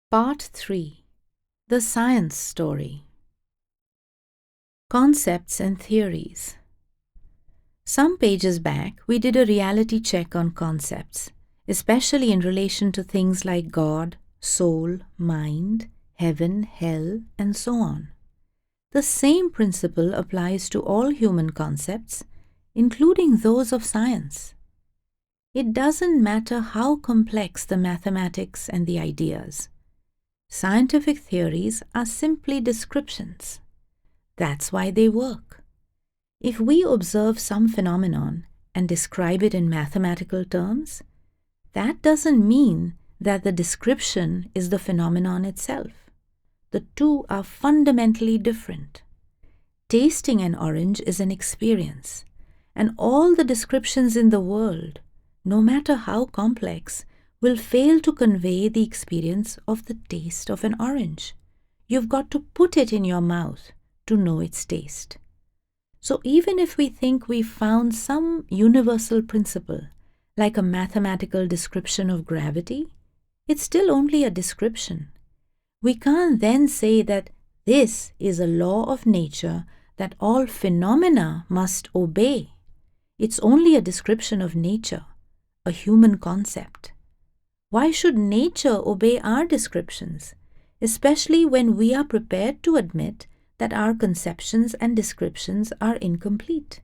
Part 3. The Science Story. Concepts and Theories. Some pages back, we did a reality check on concepts, especially in relation to things like God, soul, mind, heaven, hell, and so on. The same principle applies to all human concepts, including those of science. It doesn't matter how complex the mathematics and the ideas. Scientific theories are simply descriptions. That's why they work. If we observe some phenomenon and describe it in mathematical terms, that doesn't mean that the description is the phenomenon itself. The two are fundamentally different. Tasting an orange is an experience, and all the descriptions in the world, no matter how complex, will fail to convey the experience of the taste of an orange. You've got to put it in your mouth to know its taste. So even if we think we've found some universal principle, like a mathematical description of gravity, it's still only a description. We can't then say that this is a law of nature that all phenomena must obey. It's only a description of nature, a human concept. Why should nature obey our descriptions, especially when we are prepared to admit that our conceptions and descriptions are incomplete?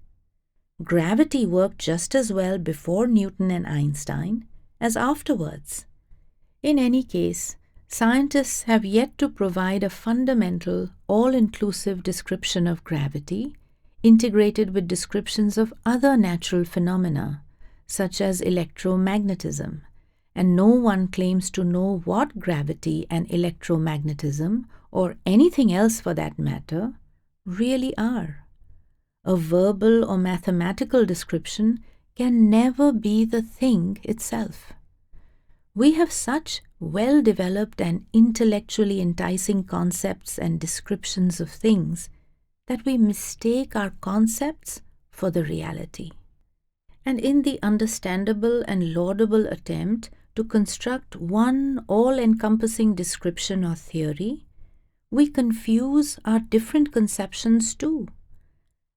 Gravity worked just as well before Newton and Einstein as afterwards. In any case, scientists have yet to provide a fundamental, all-inclusive description of gravity, integrated with descriptions of other natural phenomena, such as electromagnetism, and no one claims to know what gravity and electromagnetism, or anything else for that matter, really are. A verbal or mathematical description can never be the thing itself. We have such well-developed and intellectually enticing concepts and descriptions of things that we mistake our concepts for the reality. And in the understandable and laudable attempt to construct one all-encompassing description or theory, we confuse our different conceptions too,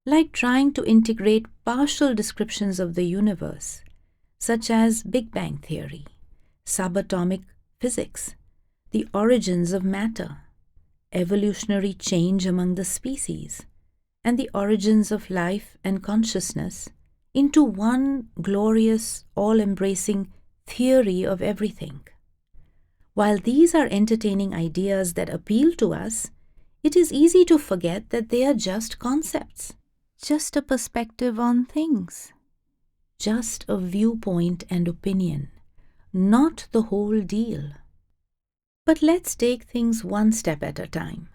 like trying to integrate partial descriptions of the universe, such as Big Bang theory, subatomic physics, the origins of matter, evolutionary change among the species, and the origins of life and consciousness into one glorious, all-embracing theory of everything. While these are entertaining ideas that appeal to us, it is easy to forget that they are just concepts, just a perspective on things, just a viewpoint and opinion, not the whole deal. But let's take things one step at a time.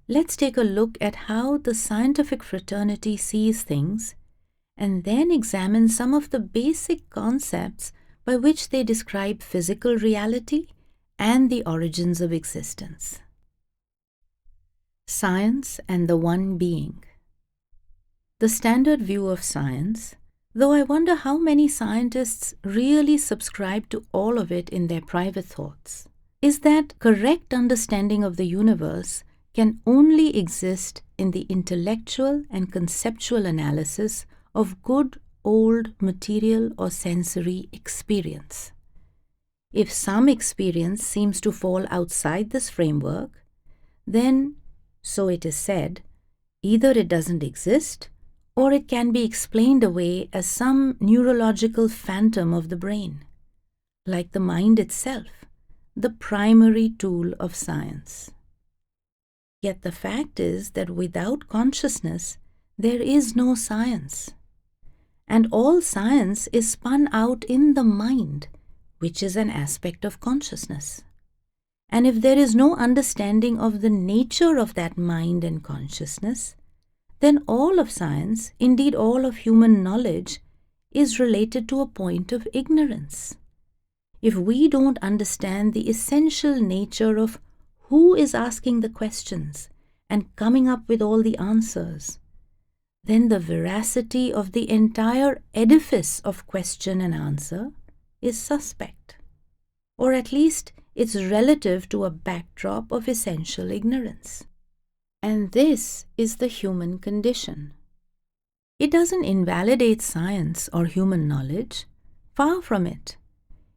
Let's take a look at how the scientific fraternity sees things, and then examine some of the basic concepts by which they describe physical reality and the origins of existence. Science and the One Being. The standard view of science, though I wonder how many scientists really subscribe to all of it in their private thoughts, is that correct understanding of the universe can only exist in the intellectual and conceptual analysis of good old material or sensory experience. If some experience seems to fall outside this framework, then, so it is said, either it doesn't exist or it can be explained away as some neurological phantom of the brain, like the mind itself, the primary tool of science. Yet the fact is that without consciousness, there is no science. And all science is spun out in the mind, which is an aspect of consciousness. And if there is no understanding of the nature of that mind and consciousness, then all of science, indeed all of human knowledge, is related to a point of ignorance. If we don't understand the essential nature of who is asking the questions and coming up with all the answers, then the veracity of the entire edifice of question and answer is suspect, or at least It's relative to a backdrop of essential ignorance. And this is the human condition. It doesn't invalidate science or human knowledge. Far from it.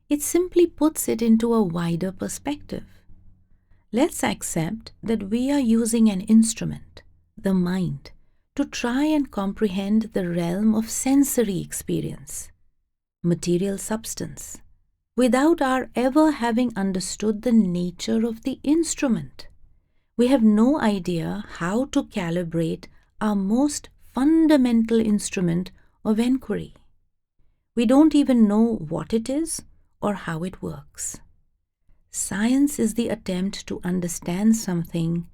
It simply puts it into a wider perspective. Let's accept that we are using an instrument, the mind, to try and comprehend the realm of sensory experience, material substance, without our ever having understood the nature of the instrument. We have no idea how to calibrate our most fundamental instrument of enquiry. We don't even know what it is or how it works. Science is the attempt to understand something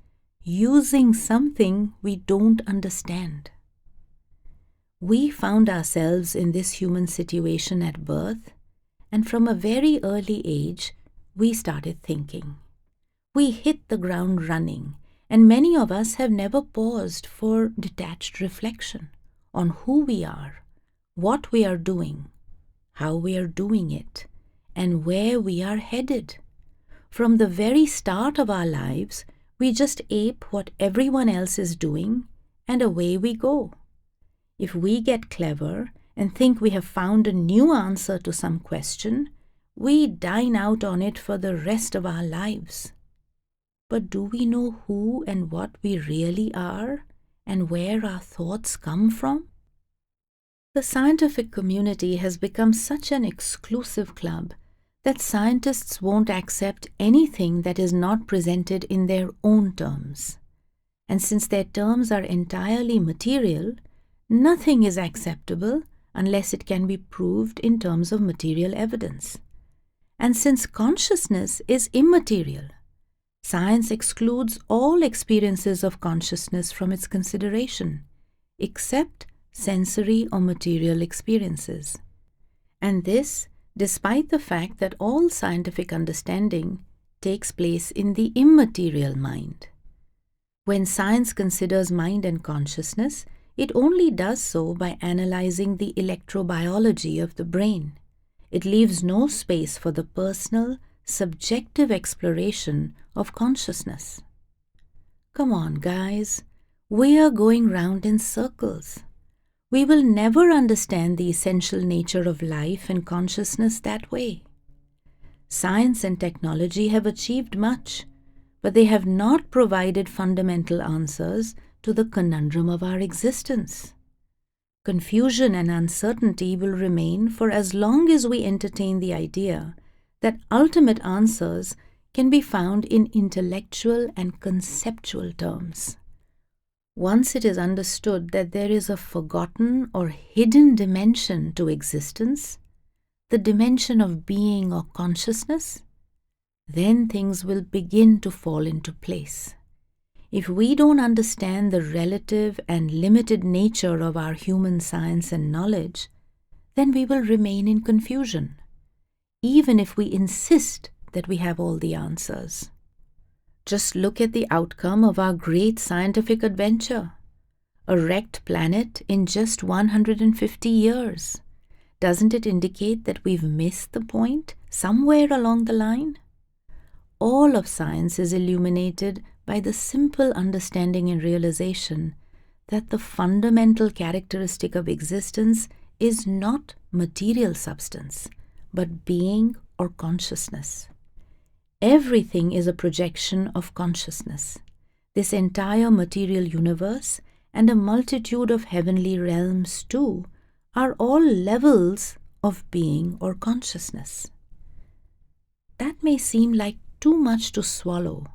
using something we don't understand. We found ourselves in this human situation at birth, and from a very early age, we started thinking. We hit the ground running, and many of us have never paused for detached reflection on who we are, what we are doing, how we are doing it, and where we are headed. From the very start of our lives, we just ape what everyone else is doing, and away we go. If we get clever and think we have found a new answer to some question, we dine out on it for the rest of our lives. But do we know who and what we really are, and where our thoughts come from? The scientific community has become such an exclusive club that scientists won't accept anything that is not presented in their own terms. And since their terms are entirely material, nothing is acceptable unless it can be proved in terms of material evidence. And since consciousness is immaterial, science excludes all experiences of consciousness from its consideration, except sensory or material experiences. And this despite the fact that all scientific understanding takes place in the immaterial mind. When science considers mind and consciousness, it only does so by analyzing the electrobiology of the brain. It leaves no space for the personal, subjective exploration of consciousness. Come on, guys, we are going round in circles. We will never understand the essential nature of life and consciousness that way. Science and technology have achieved much, but they have not provided fundamental answers to the conundrum of our existence. Confusion and uncertainty will remain for as long as we entertain the idea that ultimate answers can be found in intellectual and conceptual terms. Once it is understood that there is a forgotten or hidden dimension to existence, the dimension of being or consciousness, then things will begin to fall into place. If we don't understand the relative and limited nature of our human science and knowledge, then we will remain in confusion, even if we insist that we have all the answers. Just look at the outcome of our great scientific adventure. A wrecked planet in just 150 years. Doesn't it indicate that we've missed the point somewhere along the line? All of science is illuminated by the simple understanding and realization that the fundamental characteristic of existence is not material substance, but being or consciousness. Everything is a projection of consciousness. This entire material universe and a multitude of heavenly realms too are all levels of being or consciousness. That may seem like too much to swallow,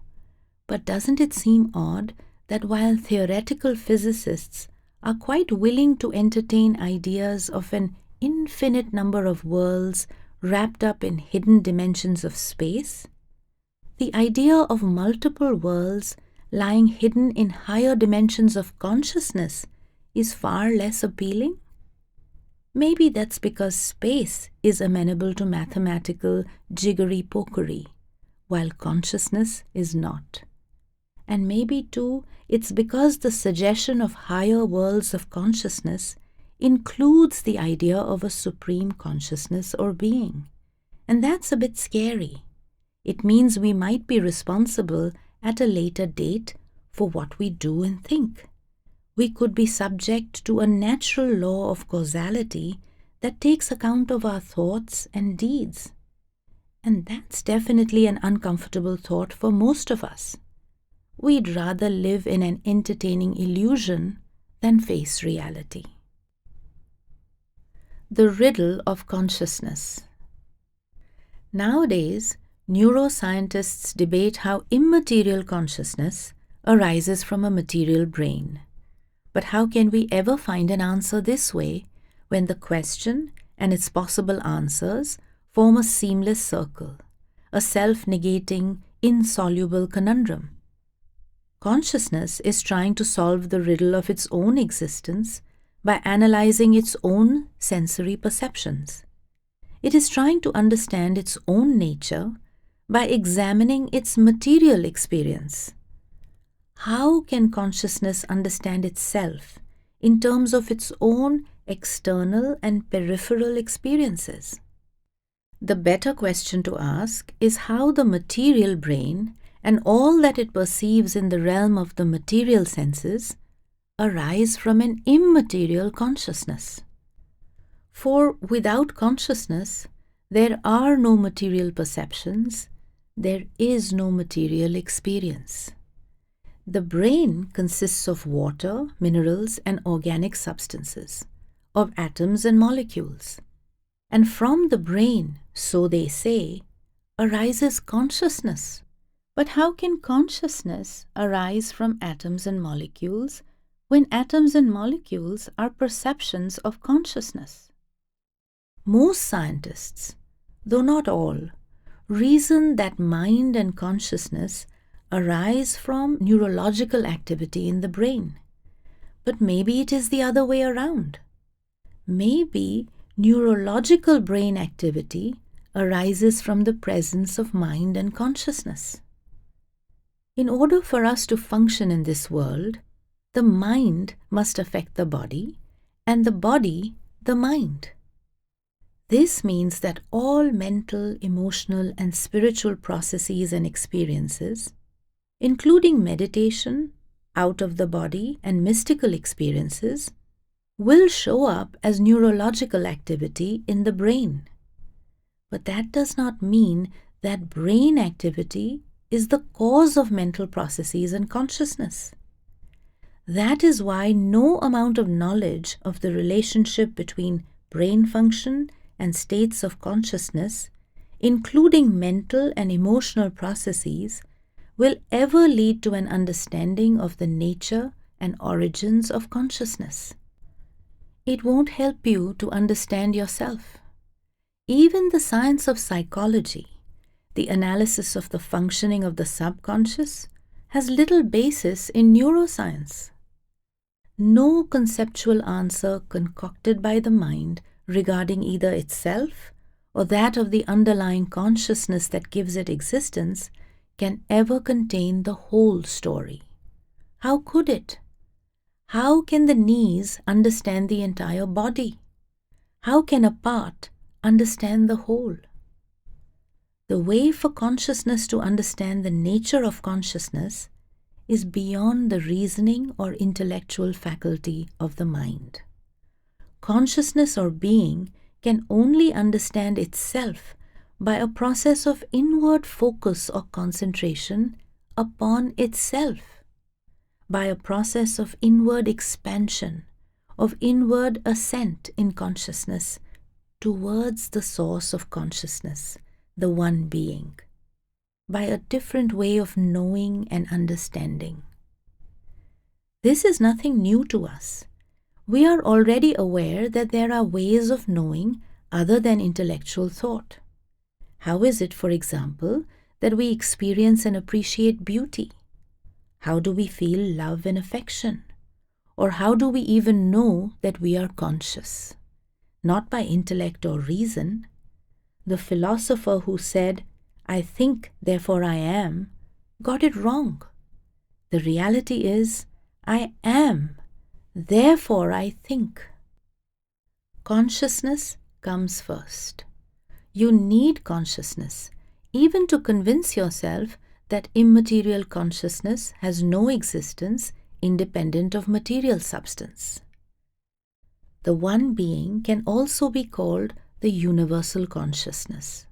but doesn't it seem odd that while theoretical physicists are quite willing to entertain ideas of an infinite number of worlds wrapped up in hidden dimensions of space, the idea of multiple worlds lying hidden in higher dimensions of consciousness is far less appealing? Maybe that's because space is amenable to mathematical jiggery-pokery, while consciousness is not. And maybe, too, it's because the suggestion of higher worlds of consciousness includes the idea of a supreme consciousness or being. And that's a bit scary. It means we might be responsible at a later date for what we do and think. We could be subject to a natural law of causality that takes account of our thoughts and deeds. And that's definitely an uncomfortable thought for most of us. We'd rather live in an entertaining illusion than face reality. The riddle of consciousness. Nowadays, neuroscientists debate how immaterial consciousness arises from a material brain. But how can we ever find an answer this way when the question and its possible answers form a seamless circle, a self-negating, insoluble conundrum? Consciousness is trying to solve the riddle of its own existence by analyzing its own sensory perceptions. It is trying to understand its own nature by examining its material experience. How can consciousness understand itself in terms of its own external and peripheral experiences? The better question to ask is how the material brain and all that it perceives in the realm of the material senses arise from an immaterial consciousness. For without consciousness, there are no material perceptions, there is no material experience. The brain consists of water, minerals, and organic substances, of atoms and molecules. And from the brain, so they say, arises consciousness. But how can consciousness arise from atoms and molecules when atoms and molecules are perceptions of consciousness? Most scientists, though not all, reason that mind and consciousness arise from neurological activity in the brain. But maybe it is the other way around. Maybe neurological brain activity arises from the presence of mind and consciousness. In order for us to function in this world, the mind must affect the body, and the body the mind. This means that all mental, emotional, and spiritual processes and experiences, including meditation, out of the body, and mystical experiences, will show up as neurological activity in the brain. But that does not mean that brain activity is the cause of mental processes and consciousness. That is why no amount of knowledge of the relationship between brain function and states of consciousness, including mental and emotional processes, will ever lead to an understanding of the nature and origins of consciousness. It won't help you to understand yourself. Even the science of psychology, the analysis of the functioning of the subconscious, has little basis in neuroscience. No conceptual answer concocted by the mind regarding either itself or that of the underlying consciousness that gives it existence can ever contain the whole story. How could it? How can the knees understand the entire body? How can a part understand the whole? The way for consciousness to understand the nature of consciousness is beyond the reasoning or intellectual faculty of the mind. Consciousness or being can only understand itself by a process of inward focus or concentration upon itself, by a process of inward expansion, of inward ascent in consciousness towards the source of consciousness, the one being, by a different way of knowing and understanding. This is nothing new to us. We are already aware that there are ways of knowing other than intellectual thought. How is it, for example, that we experience and appreciate beauty? How do we feel love and affection? Or how do we even know that we are conscious? Not by intellect or reason. The philosopher who said, "I think, therefore I am," got it wrong. The reality is, I am, therefore I think. Consciousness comes first. You need consciousness even to convince yourself that immaterial consciousness has no existence independent of material substance. The one being can also be called the universal consciousness.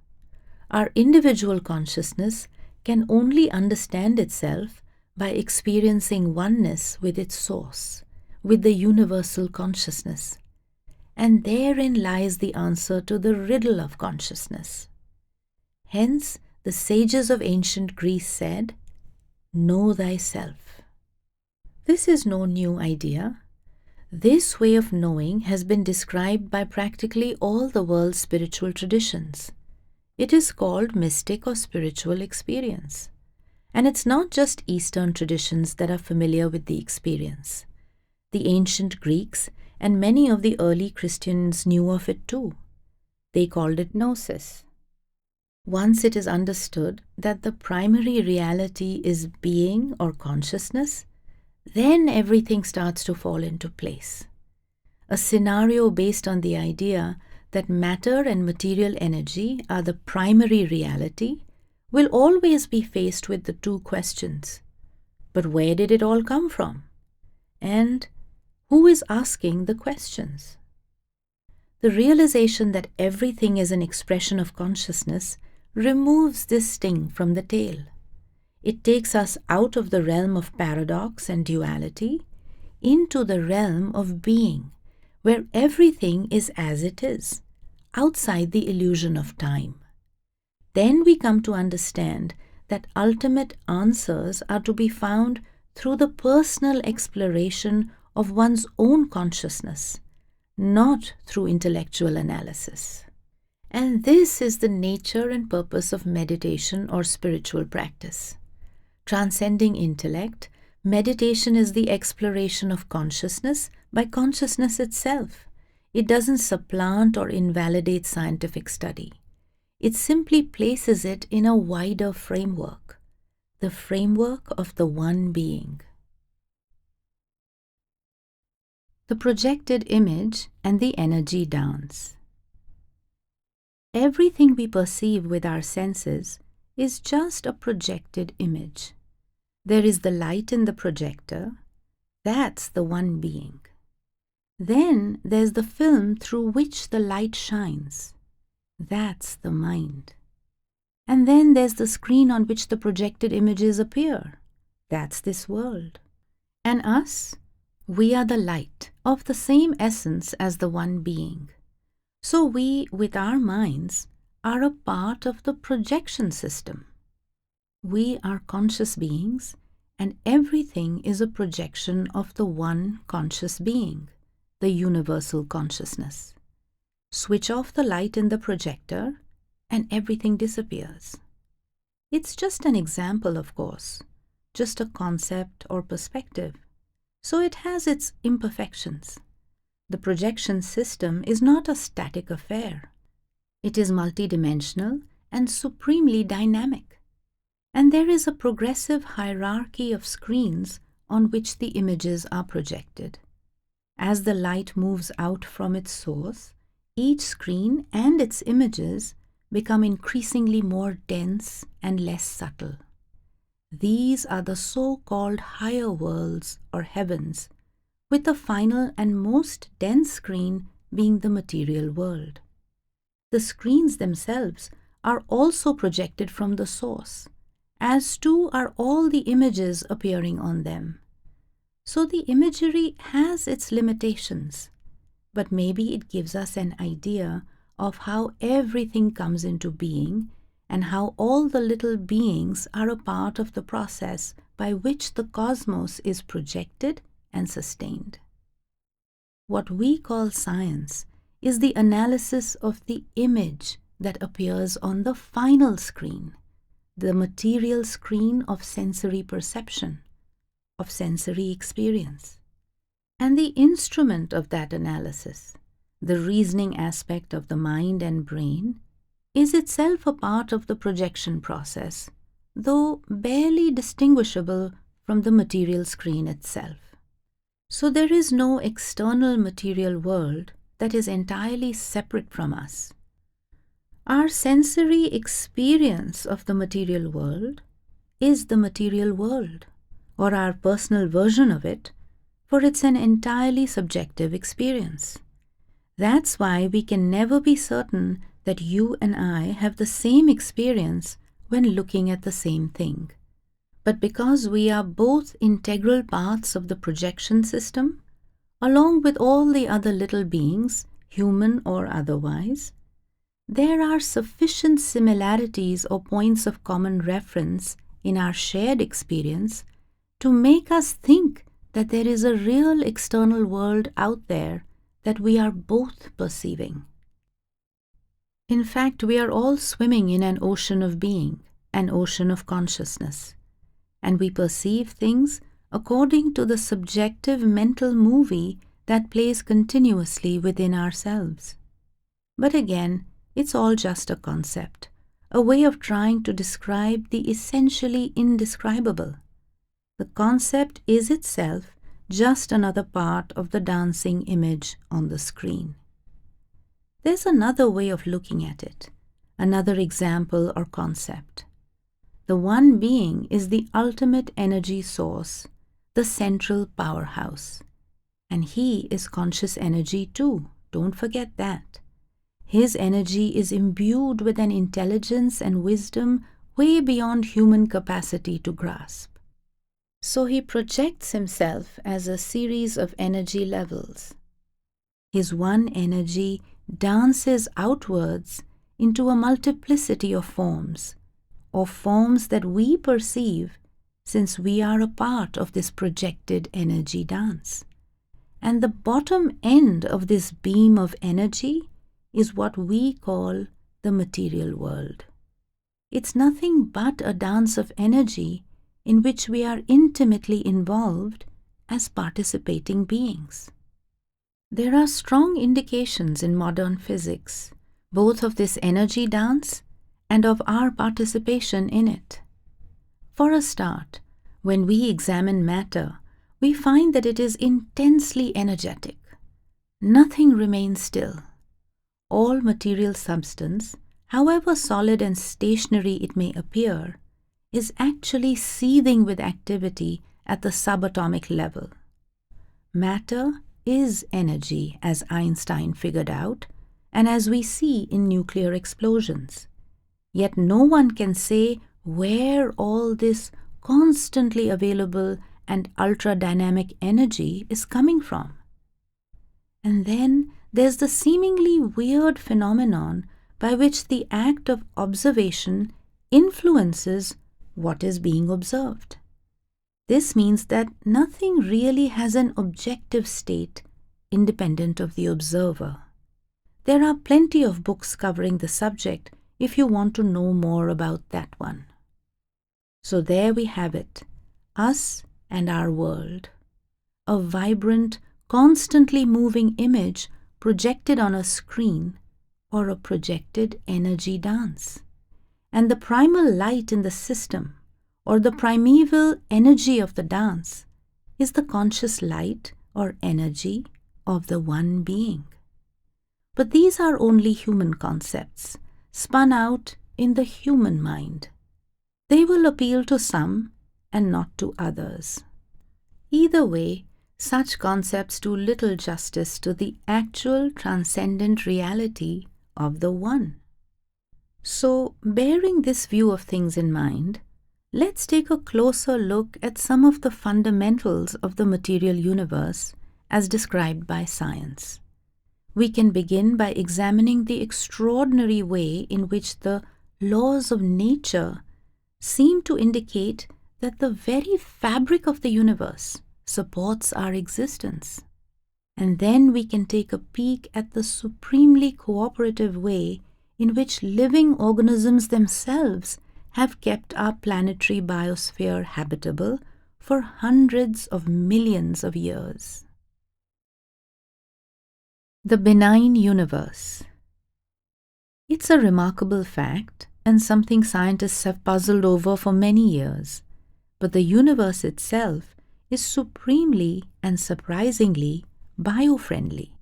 Our individual consciousness can only understand itself by experiencing oneness with its source, with the universal consciousness. And therein lies the answer to the riddle of consciousness. Hence, the sages of ancient Greece said, "Know thyself." This is no new idea. This way of knowing has been described by practically all the world's spiritual traditions. It is called mystic or spiritual experience. And it's not just Eastern traditions that are familiar with the experience. The ancient Greeks and many of the early Christians knew of it too. They called it gnosis. Once it is understood that the primary reality is being or consciousness, then everything starts to fall into place. A scenario based on the idea that matter and material energy are the primary reality will always be faced with the two questions. But where did it all come from? And who is asking the questions? The realization that everything is an expression of consciousness removes this sting from the tail. It takes us out of the realm of paradox and duality into the realm of being, where everything is as it is, outside the illusion of time. Then we come to understand that ultimate answers are to be found through the personal exploration of one's own consciousness, not through intellectual analysis. And this is the nature and purpose of meditation or spiritual practice. Transcending intellect, meditation is the exploration of consciousness by consciousness itself. It doesn't supplant or invalidate scientific study. It simply places it in a wider framework, the framework of the one being. The projected image and the energy dance. Everything we perceive with our senses is just a projected image. There is the light in the projector. That's the one being. Then there's the film through which the light shines. That's the mind. And then there's the screen on which the projected images appear. That's this world. And us? We are the light of the same essence as the one being. So we, with our minds, are a part of the projection system. We are conscious beings, and everything is a projection of the one conscious being, the universal consciousness. Switch off the light in the projector, and everything disappears. It's just an example, of course, just a concept or perspective, so it has its imperfections. The projection system is not a static affair. It is multidimensional and supremely dynamic. And there is a progressive hierarchy of screens on which the images are projected. As the light moves out from its source, each screen and its images become increasingly more dense and less subtle. These are the so-called higher worlds or heavens, with the final and most dense screen being the material world. The screens themselves are also projected from the source, as too are all the images appearing on them. So the imagery has its limitations, but maybe it gives us an idea of how everything comes into being and how all the little beings are a part of the process by which the cosmos is projected and sustained. What we call science is the analysis of the image that appears on the final screen, the material screen of sensory perception, of sensory experience. And the instrument of that analysis, the reasoning aspect of the mind and brain, is itself a part of the projection process, though barely distinguishable from the material screen itself. So there is no external material world that is entirely separate from us. Our sensory experience of the material world is the material world, or our personal version of it, for it's an entirely subjective experience. That's why we can never be certain that you and I have the same experience when looking at the same thing. But because we are both integral parts of the projection system, along with all the other little beings, human or otherwise, there are sufficient similarities or points of common reference in our shared experience to make us think that there is a real external world out there that we are both perceiving. In fact, we are all swimming in an ocean of being, an ocean of consciousness, and we perceive things according to the subjective mental movie that plays continuously within ourselves. But again, it's all just a concept, a way of trying to describe the essentially indescribable. The concept is itself just another part of the dancing image on the screen. There's another way of looking at it, another example or concept. The one being is the ultimate energy source, the central powerhouse. And he is conscious energy too, don't forget that. His energy is imbued with an intelligence and wisdom way beyond human capacity to grasp. So he projects himself as a series of energy levels. His one energy dances outwards into a multiplicity of forms, or forms that we perceive since we are a part of this projected energy dance. And the bottom end of this beam of energy is what we call the material world. It's nothing but a dance of energy in which we are intimately involved as participating beings. There are strong indications in modern physics, both of this energy dance and of our participation in it. For a start, when we examine matter, we find that it is intensely energetic. Nothing remains still. All material substance, however solid and stationary it may appear, is actually seething with activity at the subatomic level. Matter is energy, as Einstein figured out, and as we see in nuclear explosions. Yet no one can say where all this constantly available and ultra-dynamic energy is coming from. And then there's the seemingly weird phenomenon by which the act of observation influences what is being observed. This means that nothing really has an objective state independent of the observer. There are plenty of books covering the subject if you want to know more about that one. So there we have it, us and our world, a vibrant, constantly moving image projected on a screen or a projected energy dance. And the primal light in the system, or the primeval energy of the dance, is the conscious light or energy of the one being. But these are only human concepts, spun out in the human mind. They will appeal to some and not to others. Either way, such concepts do little justice to the actual transcendent reality of the One. So, bearing this view of things in mind, let's take a closer look at some of the fundamentals of the material universe as described by science. We can begin by examining the extraordinary way in which the laws of nature seem to indicate that the very fabric of the universe supports our existence. And then we can take a peek at the supremely cooperative way in which living organisms themselves have kept our planetary biosphere habitable for hundreds of millions of years. The benign universe. It's a remarkable fact and something scientists have puzzled over for many years, but the universe itself is supremely and surprisingly bio-friendly.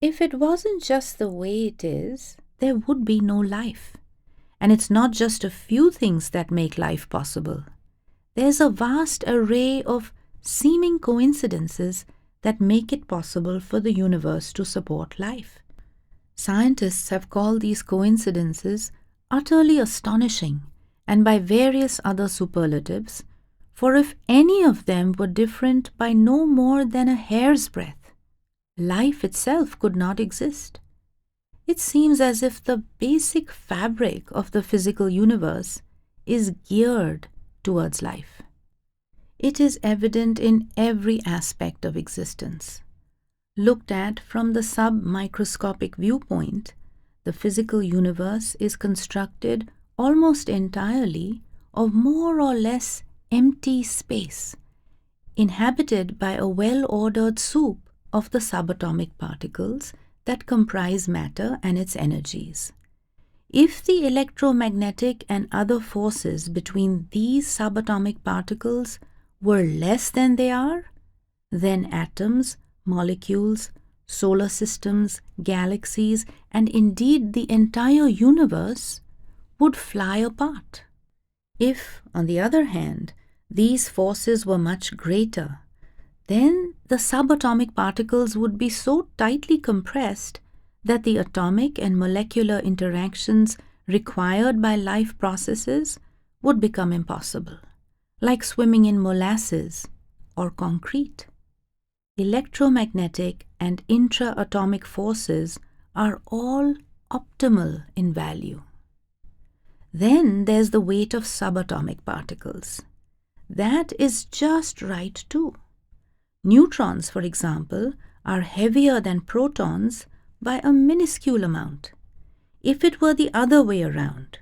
If it wasn't just the way it is, there would be no life. And it's not just a few things that make life possible. There's a vast array of seeming coincidences that make it possible for the universe to support life. Scientists have called these coincidences utterly astonishing, and by various other superlatives, for if any of them were different by no more than a hair's breadth, life itself could not exist. It seems as if the basic fabric of the physical universe is geared towards life. It is evident in every aspect of existence. Looked at from the sub-microscopic viewpoint, the physical universe is constructed almost entirely of more or less empty space, inhabited by a well-ordered soup of the subatomic particles that comprise matter and its energies. If the electromagnetic and other forces between these subatomic particles were less than they are, then atoms, molecules, solar systems, galaxies, and indeed the entire universe would fly apart. If, on the other hand, these forces were much greater, then the subatomic particles would be so tightly compressed that the atomic and molecular interactions required by life processes would become impossible, like swimming in molasses or concrete. Electromagnetic and intra-atomic forces are all optimal in value. Then there's the weight of subatomic particles. That is just right too. Neutrons, for example, are heavier than protons by a minuscule amount. If it were the other way around,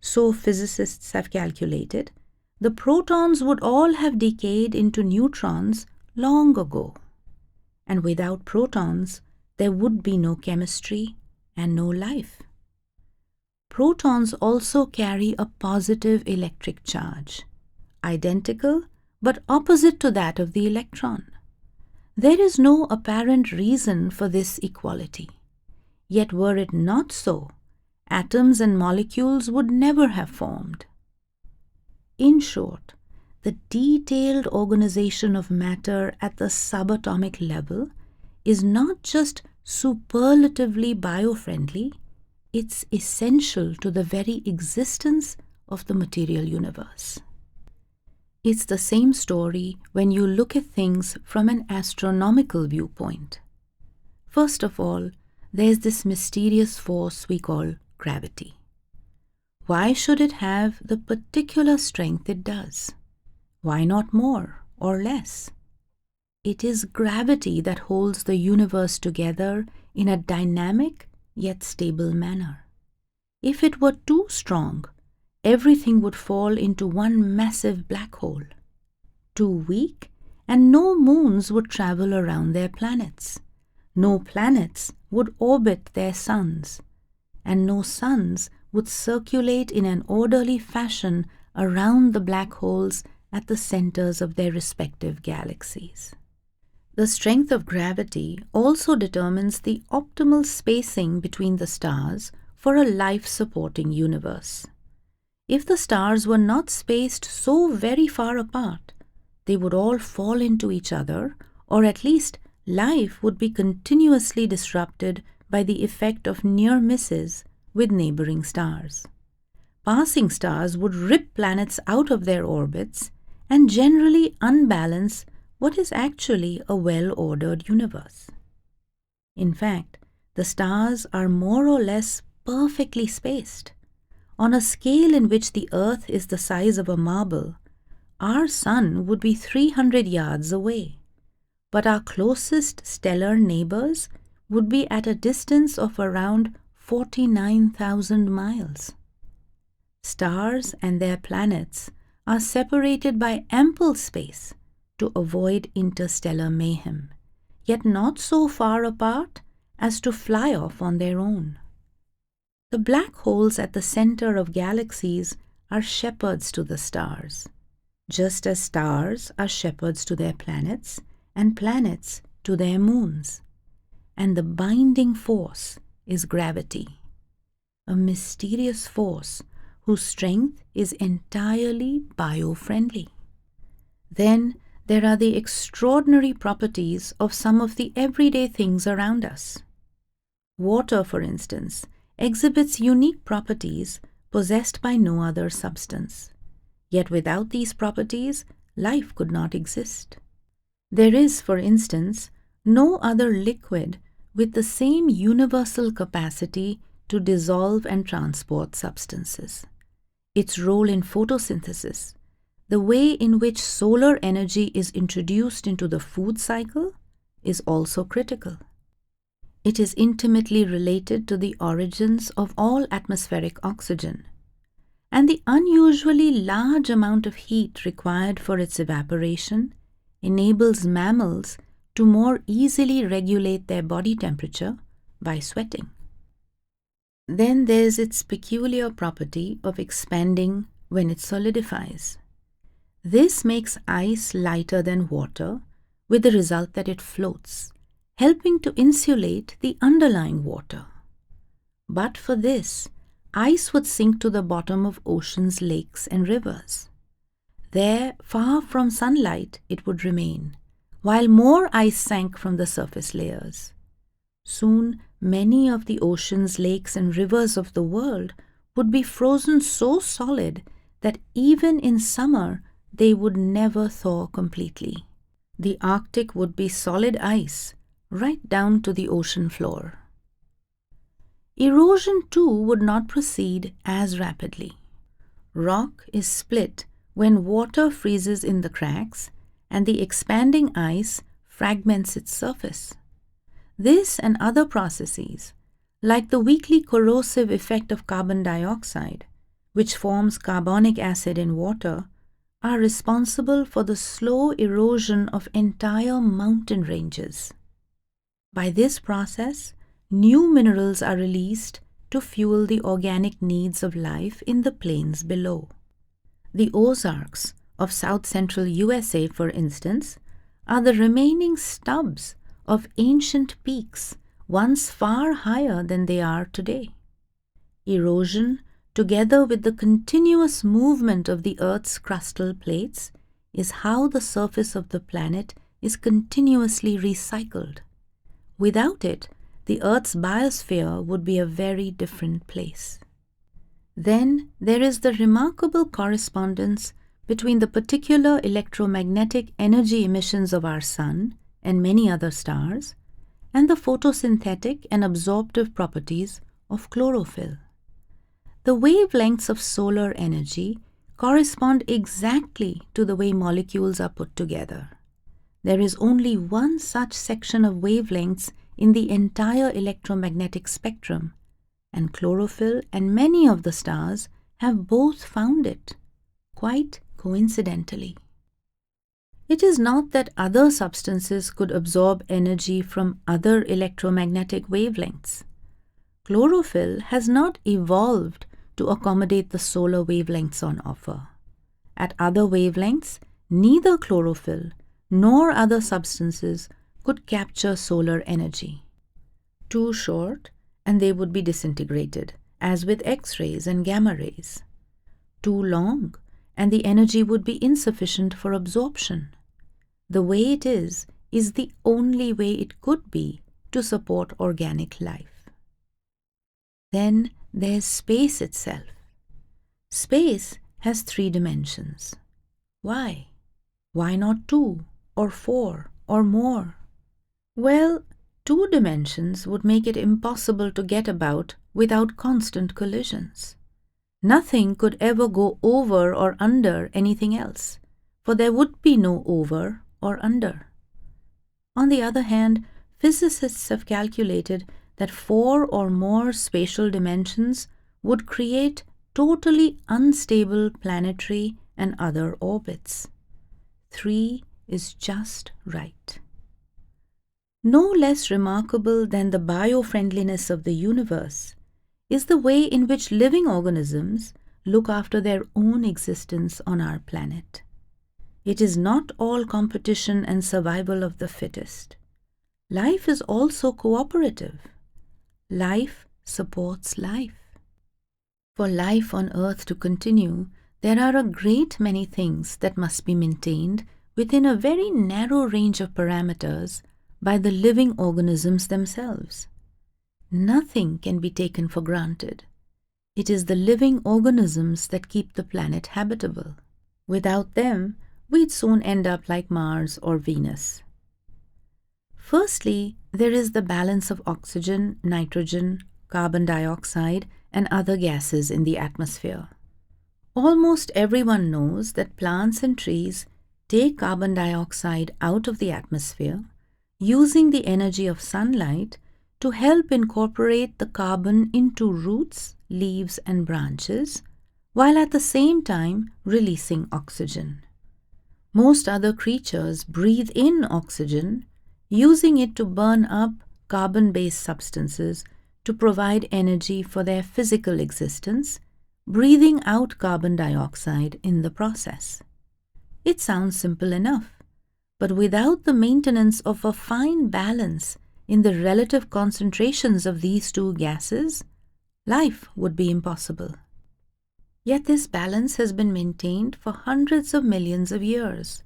so physicists have calculated, the protons would all have decayed into neutrons long ago. And without protons, there would be no chemistry and no life. Protons also carry a positive electric charge, identical but opposite to that of the electron. There is no apparent reason for this equality. Yet were it not so, atoms and molecules would never have formed. In short, the detailed organization of matter at the subatomic level is not just superlatively biofriendly, it's essential to the very existence of the material universe. It's the same story when you look at things from an astronomical viewpoint. First of all, there's this mysterious force we call gravity. Why should it have the particular strength it does? Why not more or less? It is gravity that holds the universe together in a dynamic yet stable manner. If it were too strong, everything would fall into one massive black hole. Too weak, and no moons would travel around their planets. No planets would orbit their suns, and no suns would circulate in an orderly fashion around the black holes at the centers of their respective galaxies. The strength of gravity also determines the optimal spacing between the stars for a life-supporting universe. If the stars were not spaced so very far apart, they would all fall into each other, or at least life would be continuously disrupted by the effect of near misses with neighboring stars. Passing stars would rip planets out of their orbits and generally unbalance what is actually a well-ordered universe. In fact, the stars are more or less perfectly spaced. On a scale in which the Earth is the size of a marble, our sun would be 300 yards away, but our closest stellar neighbors would be at a distance of around 49,000 miles. Stars and their planets are separated by ample space to avoid interstellar mayhem, yet not so far apart as to fly off on their own. The black holes at the center of galaxies are shepherds to the stars, just as stars are shepherds to their planets and planets to their moons. And the binding force is gravity. a mysterious force whose strength is entirely bio-friendly. Then there are the extraordinary properties of some of the everyday things around us. Water, for instance, exhibits unique properties possessed by no other substance. Yet without these properties, life could not exist. There is, for instance, no other liquid with the same universal capacity to dissolve and transport substances. Its role in photosynthesis, the way in which solar energy is introduced into the food cycle, is also critical. It is intimately related to the origins of all atmospheric oxygen, and the unusually large amount of heat required for its evaporation enables mammals to more easily regulate their body temperature by sweating. Then there's its peculiar property of expanding when it solidifies. This makes ice lighter than water, with the result that it floats, helping to insulate the underlying water. But for this, ice would sink to the bottom of oceans, lakes, and rivers. There, far from sunlight, it would remain, while more ice sank from the surface layers. Soon, many of the oceans, lakes, and rivers of the world would be frozen so solid that even in summer they would never thaw completely. The Arctic would be solid ice, right down to the ocean floor. Erosion too would not proceed as rapidly. Rock is split when water freezes in the cracks and the expanding ice fragments its surface. This and other processes, like the weakly corrosive effect of carbon dioxide, which forms carbonic acid in water, are responsible for the slow erosion of entire mountain ranges. By this process, new minerals are released to fuel the organic needs of life in the plains below. The Ozarks of south-central USA, for instance, are the remaining stubs of ancient peaks once far higher than they are today. Erosion, together with the continuous movement of the Earth's crustal plates, is how the surface of the planet is continuously recycled. Without it, the Earth's biosphere would be a very different place. Then there is the remarkable correspondence between the particular electromagnetic energy emissions of our Sun and many other stars, and the photosynthetic and absorptive properties of chlorophyll. The wavelengths of solar energy correspond exactly to the way molecules are put together. There is only one such section of wavelengths in the entire electromagnetic spectrum, and chlorophyll and many of the stars have both found it, quite coincidentally. It is not that other substances could absorb energy from other electromagnetic wavelengths. Chlorophyll has not evolved to accommodate the solar wavelengths on offer. At other wavelengths, neither chlorophyll nor other substances could capture solar energy. Too short, and they would be disintegrated, as with X-rays and gamma rays. Too long, and the energy would be insufficient for absorption. The way it is the only way it could be to support organic life. Then there's space itself. Space has 3 dimensions. Why? Why not 2 or 4 or more? Well, 2 dimensions would make it impossible to get about without constant collisions. Nothing could ever go over or under anything else, for there would be no over or under. On the other hand, physicists have calculated that 4 or more spatial dimensions would create totally unstable planetary and other orbits. 3 is just right. No less remarkable than the bio-friendliness of the universe is the way in which living organisms look after their own existence on our planet. It is not all competition and survival of the fittest. Life is also cooperative. Life supports life. For life on Earth to continue, there are a great many things that must be maintained within a very narrow range of parameters by the living organisms themselves. Nothing can be taken for granted. It is the living organisms that keep the planet habitable. Without them, we'd soon end up like Mars or Venus. Firstly, there is the balance of oxygen, nitrogen, carbon dioxide, and other gases in the atmosphere. Almost everyone knows that plants and trees take carbon dioxide out of the atmosphere, using the energy of sunlight to help incorporate the carbon into roots, leaves, and branches, while at the same time releasing oxygen. Most other creatures breathe in oxygen, using it to burn up carbon-based substances to provide energy for their physical existence, breathing out carbon dioxide in the process. It sounds simple enough, but without the maintenance of a fine balance in the relative concentrations of these two gases, life would be impossible. Yet this balance has been maintained for hundreds of millions of years,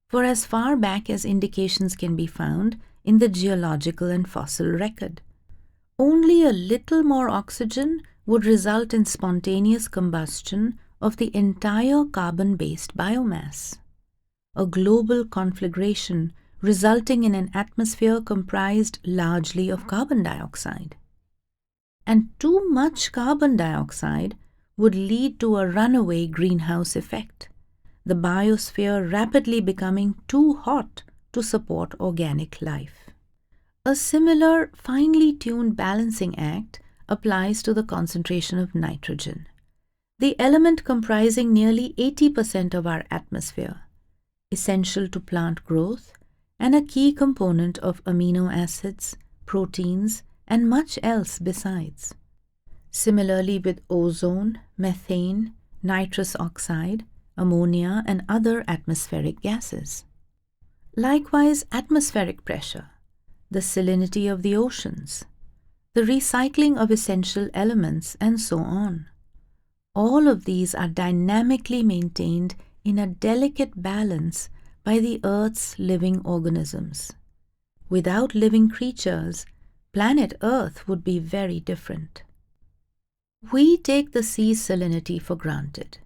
for as far back as indications can be found in the geological and fossil record. Only a little more oxygen would result in spontaneous combustion of the entire carbon-based biomass. A global conflagration resulting in an atmosphere comprised largely of carbon dioxide. And too much carbon dioxide would lead to a runaway greenhouse effect, the biosphere rapidly becoming too hot to support organic life. A similar finely tuned balancing act applies to the concentration of nitrogen, the element comprising nearly 80% of our atmosphere, essential to plant growth and a key component of amino acids, proteins, and much else besides. Similarly with ozone, methane, nitrous oxide, ammonia, and other atmospheric gases. Likewise, atmospheric pressure, the salinity of the oceans, the recycling of essential elements, and so on. All of these are dynamically maintained in a delicate balance by the Earth's living organisms. Without living creatures, planet Earth would be very different. We take the sea's salinity for granted.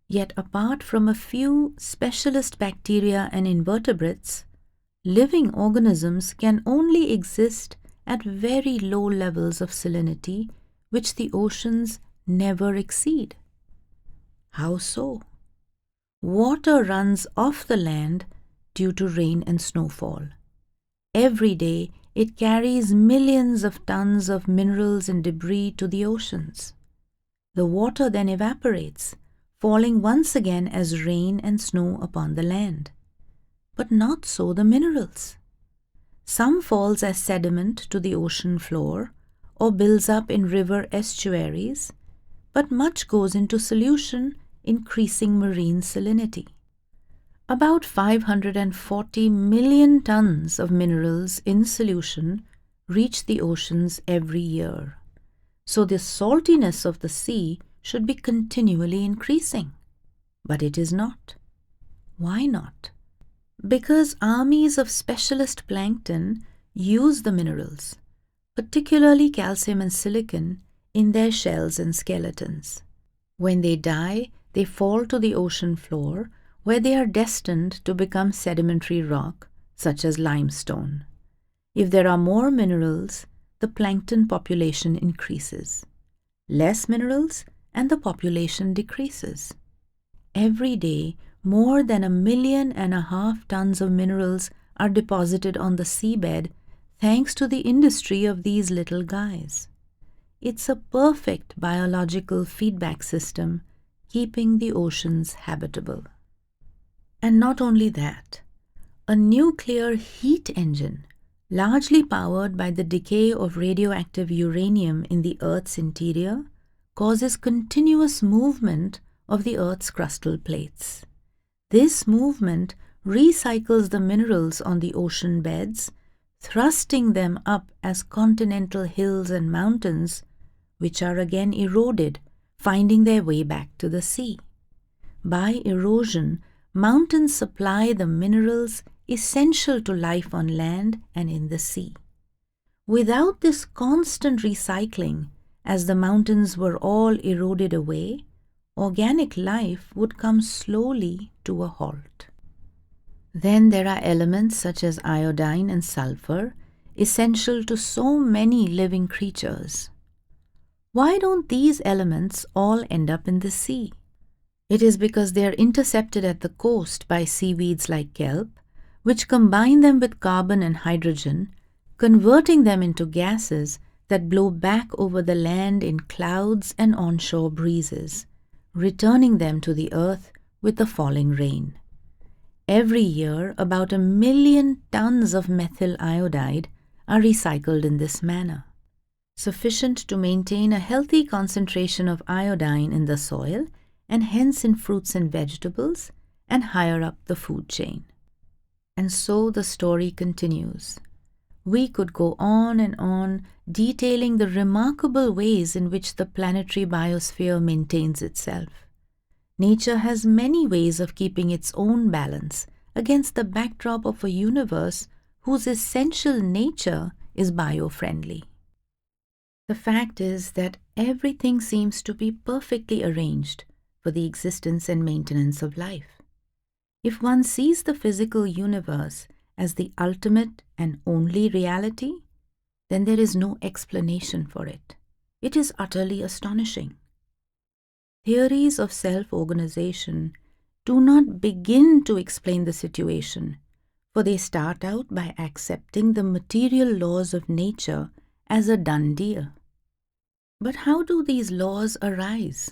Yet apart from a few specialist bacteria and invertebrates, living organisms can only exist at very low levels of salinity, which the oceans never exceed. How so? Water runs off the land due to rain and snowfall. Every day, it carries millions of tons of minerals and debris to the oceans. The water then evaporates, falling once again as rain and snow upon the land. But not so the minerals. Some falls as sediment to the ocean floor or builds up in river estuaries, but much goes into solution, increasing marine salinity. About 540 million tons of minerals in solution reach the oceans every year. So the saltiness of the sea should be continually increasing. But it is not. Why not? Because armies of specialist plankton use the minerals, particularly calcium and silicon, in their shells and skeletons. When they die, they fall to the ocean floor, where they are destined to become sedimentary rock, such as limestone. If there are more minerals, the plankton population increases. Less minerals, and the population decreases. Every day, more than 1.5 million tons of minerals are deposited on the seabed thanks to the industry of these little guys. It's a perfect biological feedback system, keeping the oceans habitable. And not only that, a nuclear heat engine, largely powered by the decay of radioactive uranium in the Earth's interior, causes continuous movement of the Earth's crustal plates. This movement recycles the minerals on the ocean beds, thrusting them up as continental hills and mountains, which are again eroded finding their way back to the sea. By erosion, mountains supply the minerals essential to life on land and in the sea. Without this constant recycling, as the mountains were all eroded away, organic life would come slowly to a halt. Then there are elements such as iodine and sulfur, essential to so many living creatures. Why don't these elements all end up in the sea? It is because they are intercepted at the coast by seaweeds like kelp, which combine them with carbon and hydrogen, converting them into gases that blow back over the land in clouds and onshore breezes, returning them to the earth with the falling rain. Every year, about 1 million tons of methyl iodide are recycled in this manner, sufficient to maintain a healthy concentration of iodine in the soil and hence in fruits and vegetables and higher up the food chain. And so the story continues. We could go on detailing the remarkable ways in which the planetary biosphere maintains itself. Nature has many ways of keeping its own balance against the backdrop of a universe whose essential nature is bio-friendly. The fact is that everything seems to be perfectly arranged for the existence and maintenance of life. If one sees the physical universe as the ultimate and only reality, then there is no explanation for it. It is utterly astonishing. Theories of self-organization do not begin to explain the situation, for they start out by accepting the material laws of nature as a done deal. But how do these laws arise?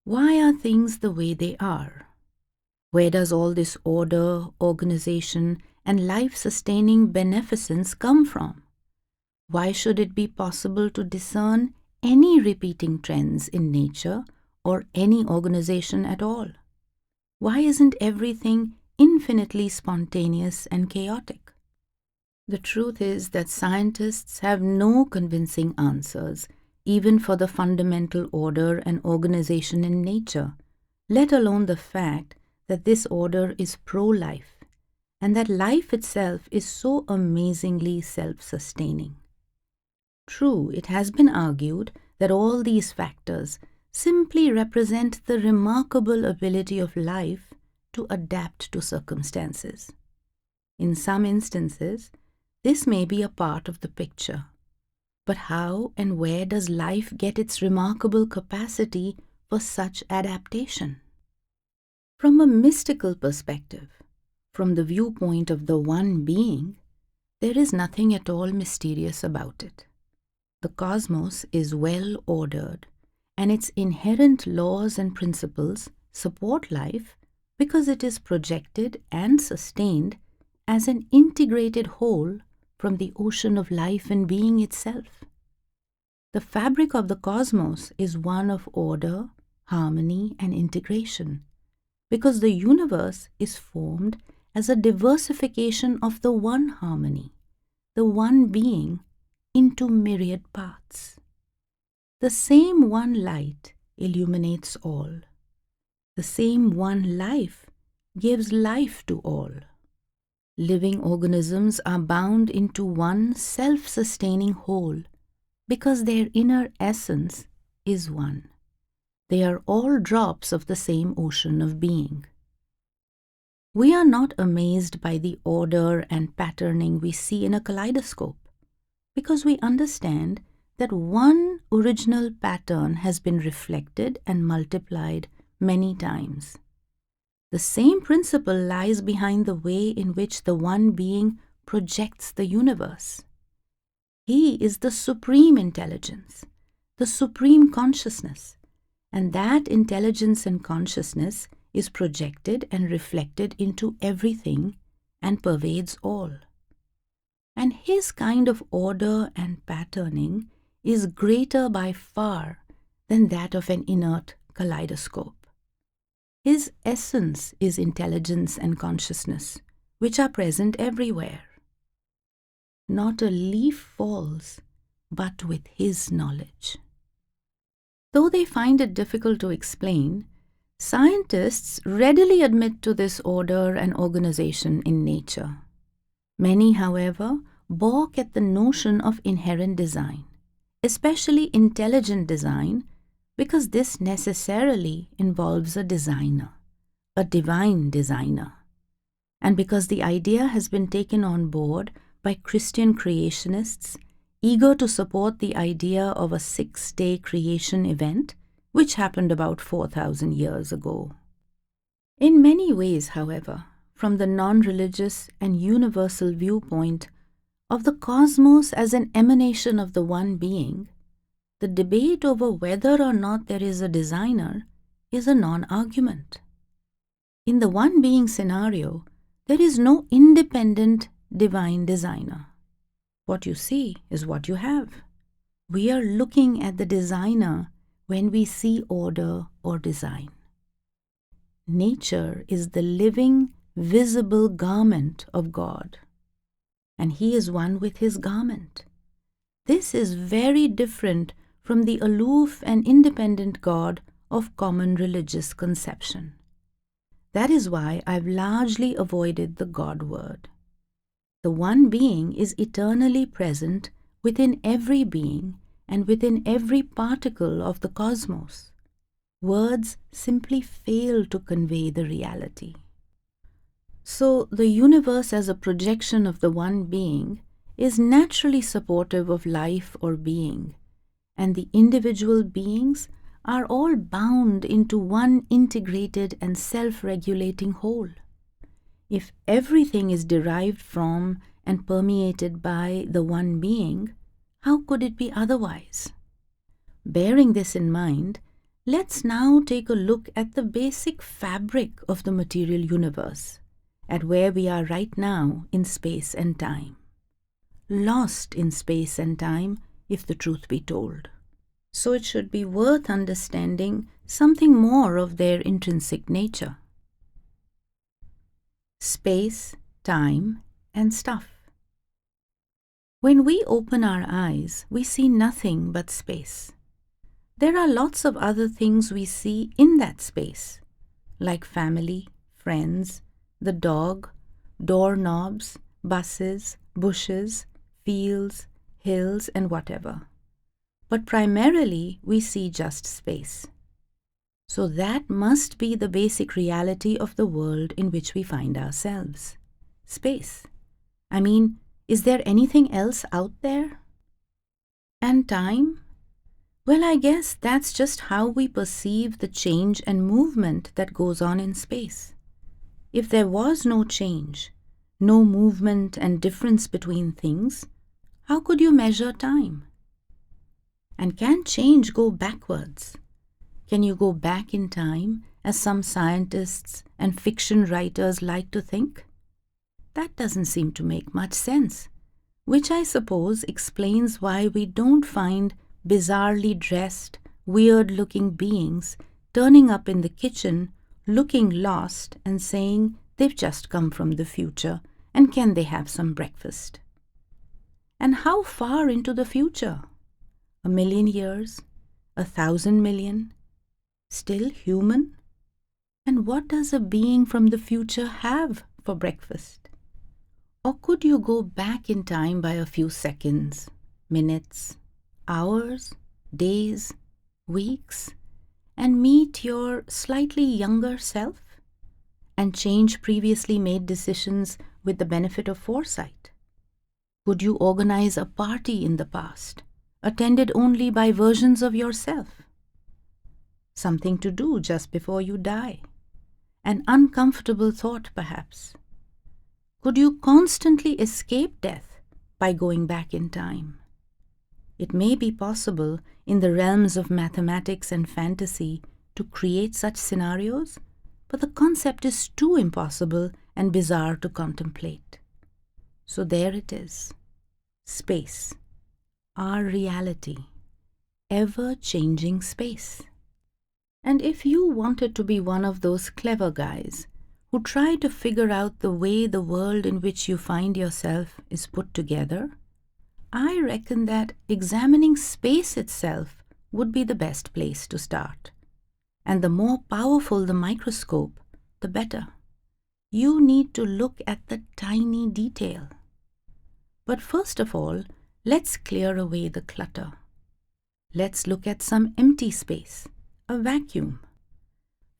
Why are things the way they are? Where does all this order, organization, and life-sustaining beneficence come from? Why should it be possible to discern any repeating trends in nature or any organization at all? Why isn't everything infinitely spontaneous and chaotic? The truth is that scientists have no convincing answers, even for the fundamental order and organization in nature, let alone the fact that this order is pro-life, and that life itself is so amazingly self-sustaining. True, it has been argued that all these factors simply represent the remarkable ability of life to adapt to circumstances. In some instances, this may be a part of the picture. But how and where does life get its remarkable capacity for such adaptation? From a mystical perspective, from the viewpoint of the one being, there is nothing at all mysterious about it. The cosmos is well ordered, and its inherent laws and principles support life because it is projected and sustained as an integrated whole from the ocean of life and being itself. The fabric of the cosmos is one of order, harmony, and integration, because the universe is formed as a diversification of the one harmony, the one being, into myriad parts. The same one light illuminates all. The same one life gives life to all. Living organisms are bound into one self-sustaining whole because their inner essence is one. They are all drops of the same ocean of being. We are not amazed by the order and patterning we see in a kaleidoscope because we understand that one original pattern has been reflected and multiplied many times. The same principle lies behind the way in which the one being projects the universe. He is the supreme intelligence, the supreme consciousness, and that intelligence and consciousness is projected and reflected into everything and pervades all. And his kind of order and patterning is greater by far than that of an inert kaleidoscope. His essence is intelligence and consciousness, which are present everywhere. Not a leaf falls but with his knowledge. Though they find it difficult to explain, scientists readily admit to this order and organization in nature. Many, however, balk at the notion of inherent design, especially intelligent design, because this necessarily involves a designer, a divine designer, and because the idea has been taken on board by Christian creationists eager to support the idea of a 6-day creation event, which happened about 4,000 years ago. In many ways, however, from the non-religious and universal viewpoint of the cosmos as an emanation of the one being, the debate over whether or not there is a designer is a non-argument. In the one being scenario, there is no independent divine designer. What you see is what you have. We are looking at the designer when we see order or design. Nature is the living, visible garment of God, and He is one with His garment. This is very different from the aloof and independent God of common religious conception. That is why I've largely avoided the God word. The one being is eternally present within every being and within every particle of the cosmos. Words simply fail to convey the reality. So, the universe as a projection of the one being is naturally supportive of life or being, and the individual beings are all bound into one integrated and self-regulating whole. If everything is derived from and permeated by the one being, how could it be otherwise? Bearing this in mind, let's now take a look at the basic fabric of the material universe, at where we are right now in space and time. Lost in space and time, if the truth be told. So it should be worth understanding something more of their intrinsic nature. Space, time, and stuff. When we open our eyes, we see nothing but space. There are lots of other things we see in that space, like family, friends, the dog, doorknobs, buses, bushes, fields, hills, and whatever. But primarily, we see just space. So that must be the basic reality of the world in which we find ourselves. Space. I mean, is there anything else out there? And time? Well, I guess that's just how we perceive the change and movement that goes on in space. If there was no change, no movement and difference between things, how could you measure time? And can change go backwards? Can you go back in time, as some scientists and fiction writers like to think? That doesn't seem to make much sense, which I suppose explains why we don't find bizarrely dressed, weird-looking beings turning up in the kitchen, looking lost and saying they've just come from the future and can they have some breakfast. And how far into the future? 1,000,000 years? 1,000 million? Still human? And what does a being from the future have for breakfast? Or could you go back in time by a few seconds, minutes, hours, days, weeks, and meet your slightly younger self and change previously made decisions with the benefit of foresight? Could you organize a party in the past, attended only by versions of yourself? Something to do just before you die. An uncomfortable thought, perhaps. Could you constantly escape death by going back in time? It may be possible in the realms of mathematics and fantasy to create such scenarios, but the concept is too impossible and bizarre to contemplate. So there it is. Space. Our reality. Ever-changing space. And if you wanted to be one of those clever guys who try to figure out the way the world in which you find yourself is put together, I reckon that examining space itself would be the best place to start. And the more powerful the microscope, the better. You need to look at the tiny detail. But first of all, let's clear away the clutter. Let's look at some empty space, a vacuum.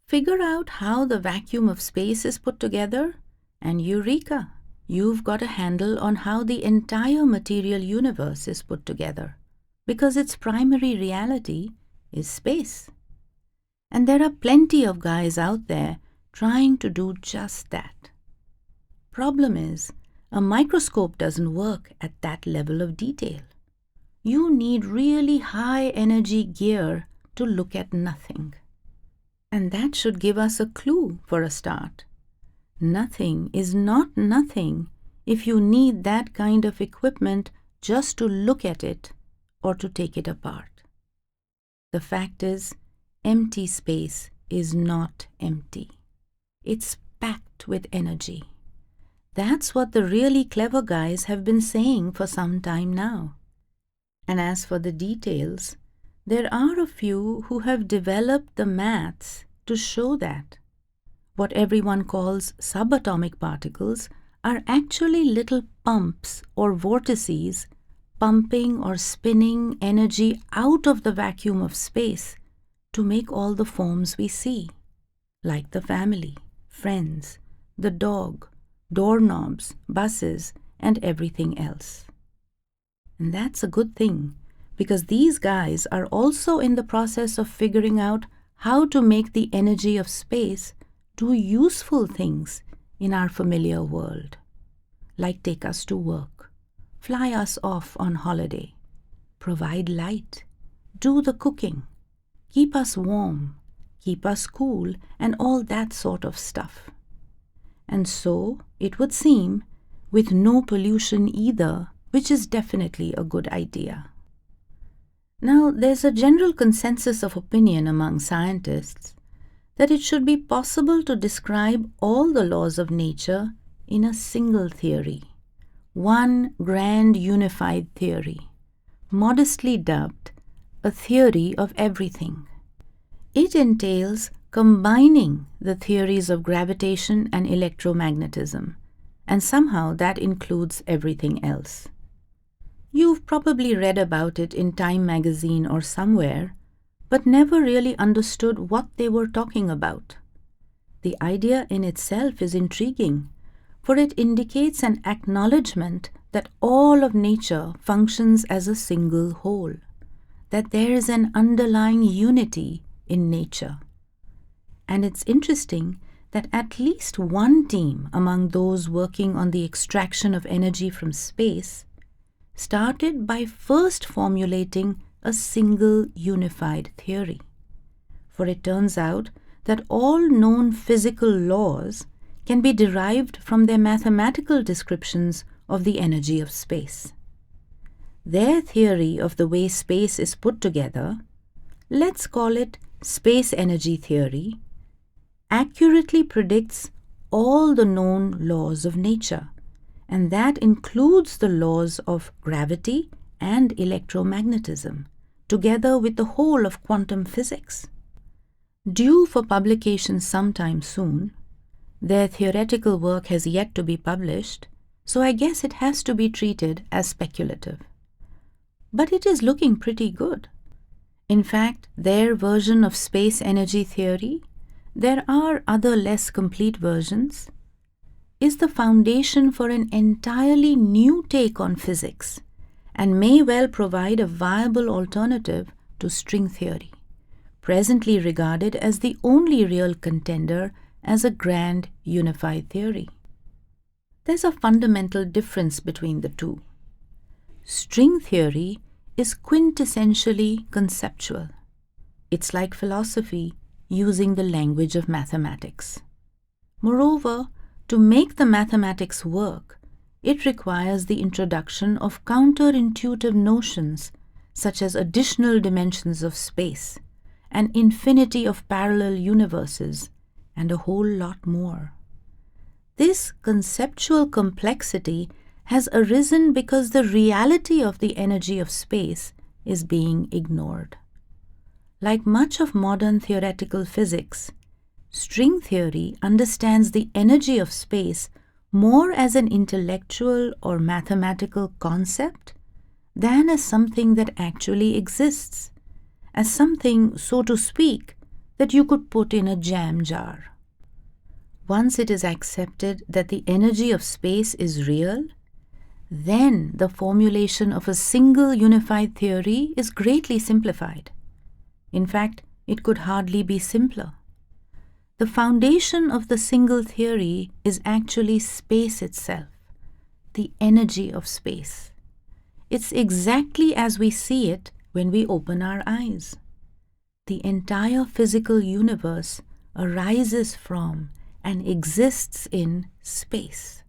Figure out how the vacuum of space is put together, and eureka! You've got a handle on how the entire material universe is put together, because its primary reality is space. And there are plenty of guys out there trying to do just that. Problem is, a microscope doesn't work at that level of detail. You need really high energy gear to look at nothing. And that should give us a clue for a start. Nothing is not nothing if you need that kind of equipment just to look at it or to take it apart. The fact is, empty space is not empty. It's packed with energy. That's what the really clever guys have been saying for some time now. And as for the details, there are a few who have developed the maths to show that. What everyone calls subatomic particles are actually little pumps or vortices pumping or spinning energy out of the vacuum of space to make all the forms we see, like the family, friends, the dog, doorknobs, buses, and everything else. And that's a good thing, because these guys are also in the process of figuring out how to make the energy of space do useful things in our familiar world, like take us to work, fly us off on holiday, provide light, do the cooking, keep us warm, keep us cool, and all that sort of stuff. And so, it would seem, with no pollution either, which is definitely a good idea. Now, there's a general consensus of opinion among scientists that it should be possible to describe all the laws of nature in a single theory, one grand unified theory, modestly dubbed a theory of everything. It entails combining the theories of gravitation and electromagnetism, and somehow that includes everything else. You've probably read about it in Time magazine or somewhere, but never really understood what they were talking about. The idea in itself is intriguing, for it indicates an acknowledgement that all of nature functions as a single whole, that there is an underlying unity in nature. And it's interesting that at least one team among those working on the extraction of energy from space started by first formulating a single unified theory. For it turns out that all known physical laws can be derived from their mathematical descriptions of the energy of space. Their theory of the way space is put together, let's call it space energy theory, accurately predicts all the known laws of nature, and that includes the laws of gravity and electromagnetism, together with the whole of quantum physics. Due for publication sometime soon, their theoretical work has yet to be published, so I guess it has to be treated as speculative. But it is looking pretty good. In fact, their version of space energy theory, there are other less complete versions, is the foundation for an entirely new take on physics and may well provide a viable alternative to string theory, presently regarded as the only real contender as a grand unified theory. There's a fundamental difference between the two. String theory is quintessentially conceptual. It's like philosophy using the language of mathematics. Moreover, to make the mathematics work, it requires the introduction of counterintuitive notions such as additional dimensions of space, an infinity of parallel universes, and a whole lot more. This conceptual complexity has arisen because the reality of the energy of space is being ignored. like much of modern theoretical physics, string theory understands the energy of space more as an intellectual or mathematical concept than as something that actually exists, as something, so to speak, that you could put in a jam jar. Once it is accepted that the energy of space is real, then the formulation of a single unified theory is greatly simplified. In fact, it could hardly be simpler. The foundation of the single theory is actually space itself, the energy of space. It's exactly as we see it when we open our eyes. The entire physical universe arises from and exists in space.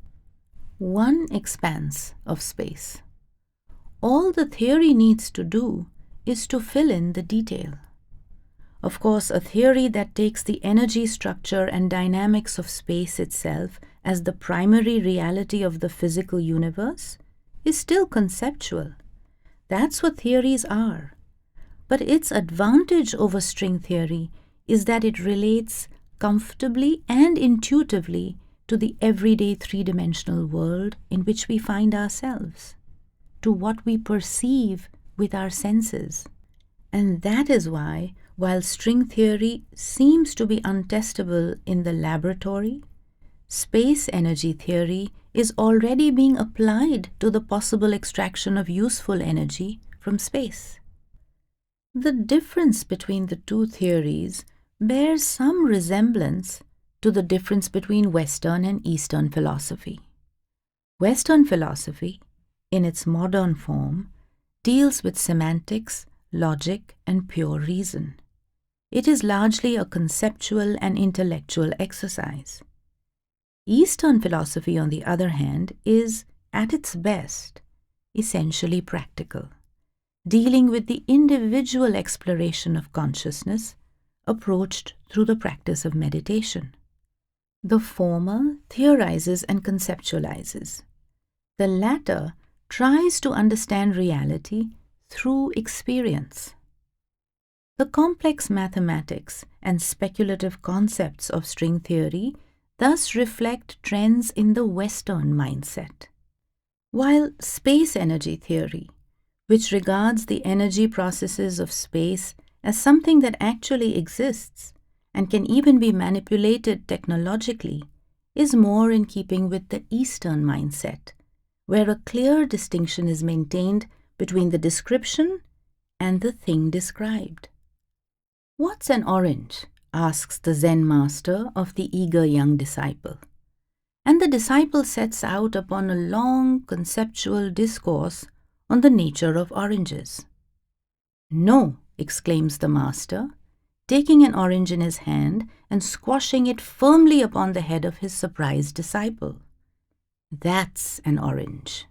One expanse of space. All the theory needs to do is to fill in the detail. Of course, a theory that takes the energy structure and dynamics of space itself as the primary reality of the physical universe is still conceptual. That's what theories are. But its advantage over string theory is that it relates comfortably and intuitively to the everyday three-dimensional world in which we find ourselves, to what we perceive with our senses. And that is why, while string theory seems to be untestable in the laboratory, space energy theory is already being applied to the possible extraction of useful energy from space. The difference between the two theories bears some resemblance to the difference between Western and Eastern philosophy. Western philosophy, in its modern form, deals with semantics, logic, and pure reason. It is largely a conceptual and intellectual exercise. Eastern philosophy, on the other hand, is, at its best, essentially practical, dealing with the individual exploration of consciousness approached through the practice of meditation. The former theorizes and conceptualizes. The latter tries to understand reality through experience. The complex mathematics and speculative concepts of string theory thus reflect trends in the Western mindset, while space energy theory, which regards the energy processes of space as something that actually exists and can even be manipulated technologically, is more in keeping with the Eastern mindset, where a clear distinction is maintained between the description and the thing described. "What's an orange?" asks the Zen master of the eager young disciple. And the disciple sets out upon a long conceptual discourse on the nature of oranges. "No," exclaims the master, taking an orange in his hand and squashing it firmly upon the head of his surprised disciple. "That's an orange."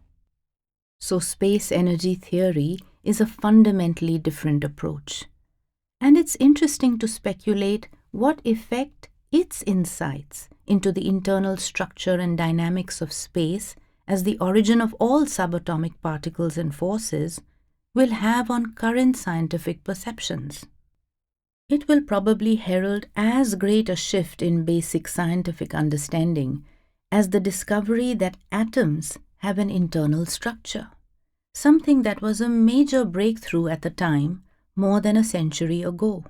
So space energy theory is a fundamentally different approach. And it's interesting to speculate what effect its insights into the internal structure and dynamics of space as the origin of all subatomic particles and forces will have on current scientific perceptions. It will probably herald as great a shift in basic scientific understanding as the discovery that atoms have an internal structure, something that was a major breakthrough at the time more than a century ago.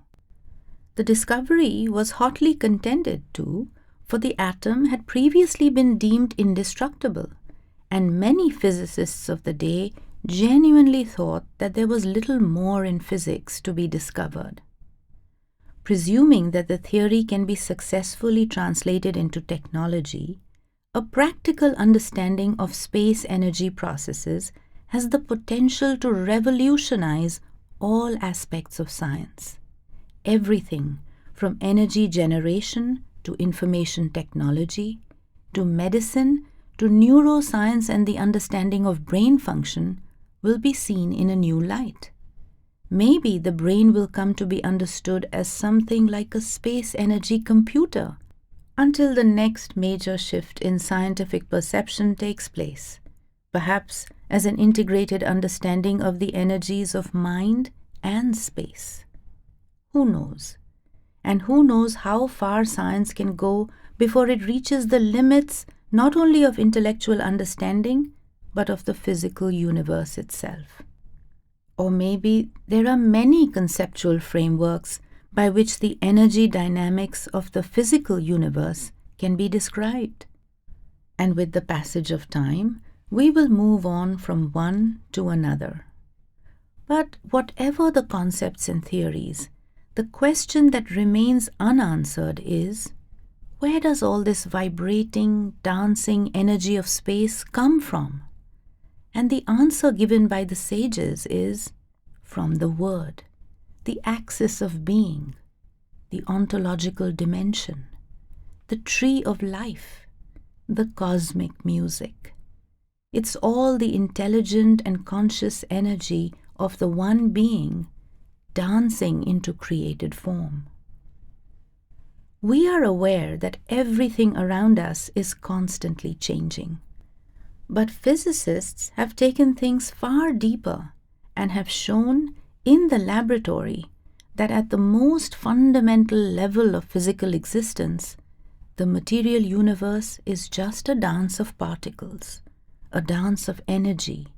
The discovery was hotly contended to, for the atom had previously been deemed indestructible, and many physicists of the day genuinely thought that there was little more in physics to be discovered. Presuming that the theory can be successfully translated into technology, a practical understanding of space energy processes has the potential to revolutionize all aspects of science. Everything from energy generation to information technology, to medicine, to neuroscience and the understanding of brain function will be seen in a new light. Maybe the brain will come to be understood as something like a space energy computer until the next major shift in scientific perception takes place, perhaps as an integrated understanding of the energies of mind and space. Who knows? And who knows how far science can go before it reaches the limits not only of intellectual understanding, but of the physical universe itself. Or maybe there are many conceptual frameworks by which the energy dynamics of the physical universe can be described. And with the passage of time, we will move on from one to another. But whatever the concepts and theories, the question that remains unanswered is, where does all this vibrating, dancing energy of space come from? And the answer given by the sages is, from the word, the axis of being, the ontological dimension, the tree of life, the cosmic music. It's all the intelligent and conscious energy of the one being dancing into created form. We are aware that everything around us is constantly changing. But physicists have taken things far deeper and have shown in the laboratory that at the most fundamental level of physical existence, the material universe is just a dance of particles, a dance of energy,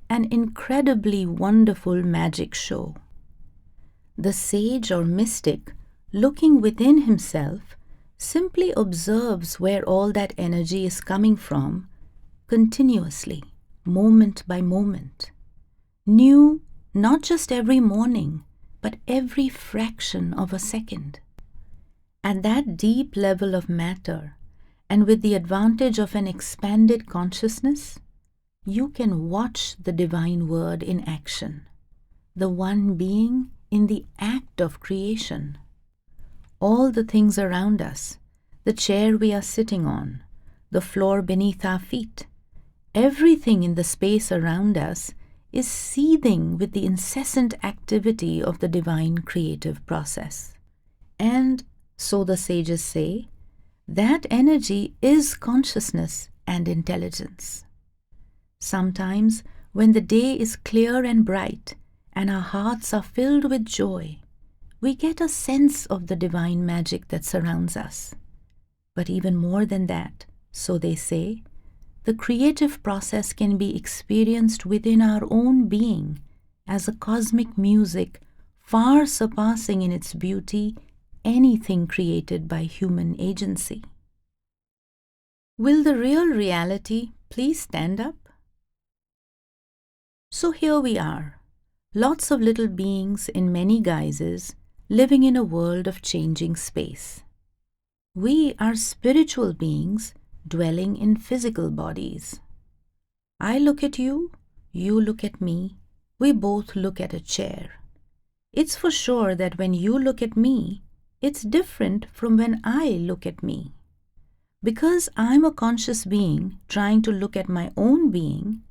an incredibly wonderful magic show. The sage or mystic, looking within himself, simply observes where all that energy is coming from, continuously, moment by moment, new not just every morning, but every fraction of a second. At that deep level of matter, and with the advantage of an expanded consciousness, you can watch the divine word in action, the one being in the act of creation. All the things around us, the chair we are sitting on, the floor beneath our feet, everything in the space around us is seething with the incessant activity of the divine creative process. And, so the sages say, that energy is consciousness and intelligence. Sometimes, when the day is clear and bright, and our hearts are filled with joy, we get a sense of the divine magic that surrounds us. But even more than that, so they say, the creative process can be experienced within our own being as a cosmic music far surpassing in its beauty anything created by human agency. Will the real reality please stand up? So here we are, lots of little beings in many guises, living in a world of changing space. We are spiritual beings dwelling in physical bodies. I look at you, you look at me, we both look at a chair. It's for sure that when you look at me, it's different from when I look at me. Because I'm a conscious being trying to look at my own being,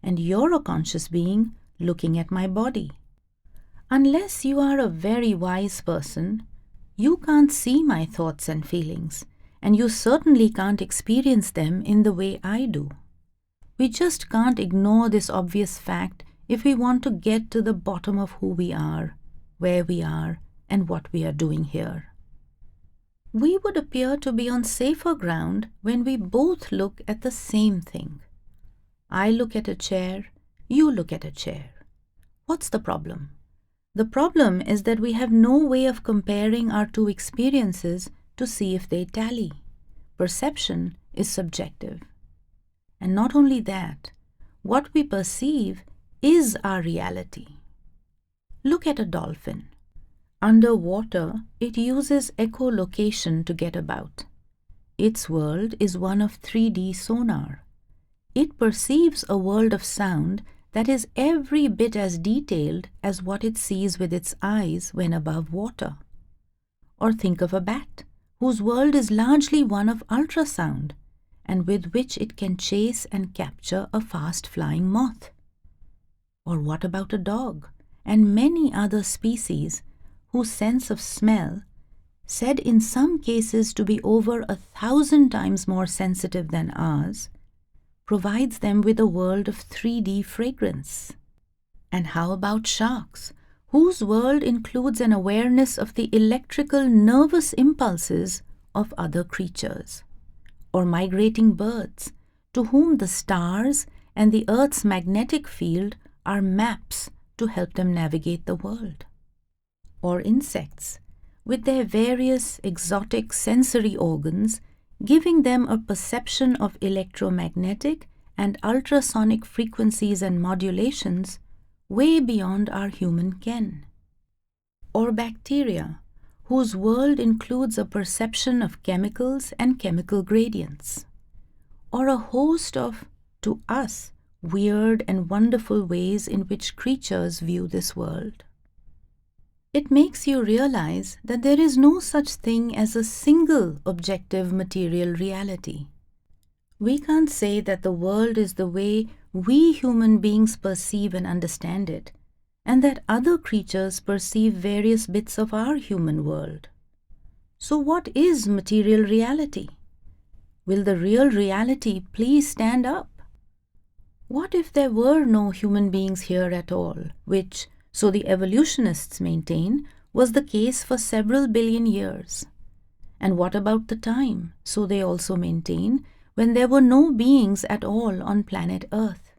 and you're a conscious being looking at my body. Unless you are a very wise person, you can't see my thoughts and feelings, and you certainly can't experience them in the way I do. We just can't ignore this obvious fact if we want to get to the bottom of who we are, where we are, and what we are doing here. We would appear to be on safer ground when we both look at the same thing. I look at a chair, you look at a chair. What's the problem? The problem is that we have no way of comparing our two experiences to see if they tally. Perception is subjective. And not only that, what we perceive is our reality. Look at a dolphin. Underwater, it uses echolocation to get about. Its world is one of 3D sonar. It perceives a world of sound that is every bit as detailed as what it sees with its eyes when above water. Or think of a bat, whose world is largely one of ultrasound, and with which it can chase and capture a fast-flying moth. Or what about a dog, and many other species whose sense of smell, said in some cases to be over 1,000 times more sensitive than ours, provides them with a world of 3D fragrance? And how about sharks, whose world includes an awareness of the electrical nervous impulses of other creatures, or migrating birds, to whom the stars and the Earth's magnetic field are maps to help them navigate the world, or insects, with their various exotic sensory organs giving them a perception of electromagnetic and ultrasonic frequencies and modulations way beyond our human ken, or bacteria, whose world includes a perception of chemicals and chemical gradients, or a host of, to us, weird and wonderful ways in which creatures view this world. It makes you realize that there is no such thing as a single objective material reality. We can't say that the world is the way we human beings perceive and understand it, and that other creatures perceive various bits of our human world. So what is material reality? Will the real reality please stand up? What if there were no human beings here at all, which, so the evolutionists maintain, was the case for several billion years? And what about the time, so they also maintain, when there were no beings at all on planet Earth?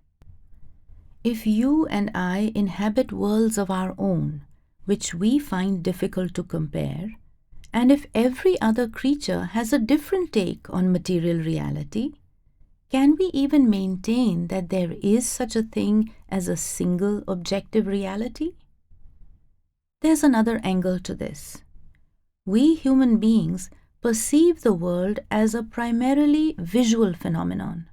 If you and I inhabit worlds of our own, which we find difficult to compare, and if every other creature has a different take on material reality, can we even maintain that there is such a thing as a single objective reality? There's another angle to this. We human beings perceive the world as a primarily visual phenomenon.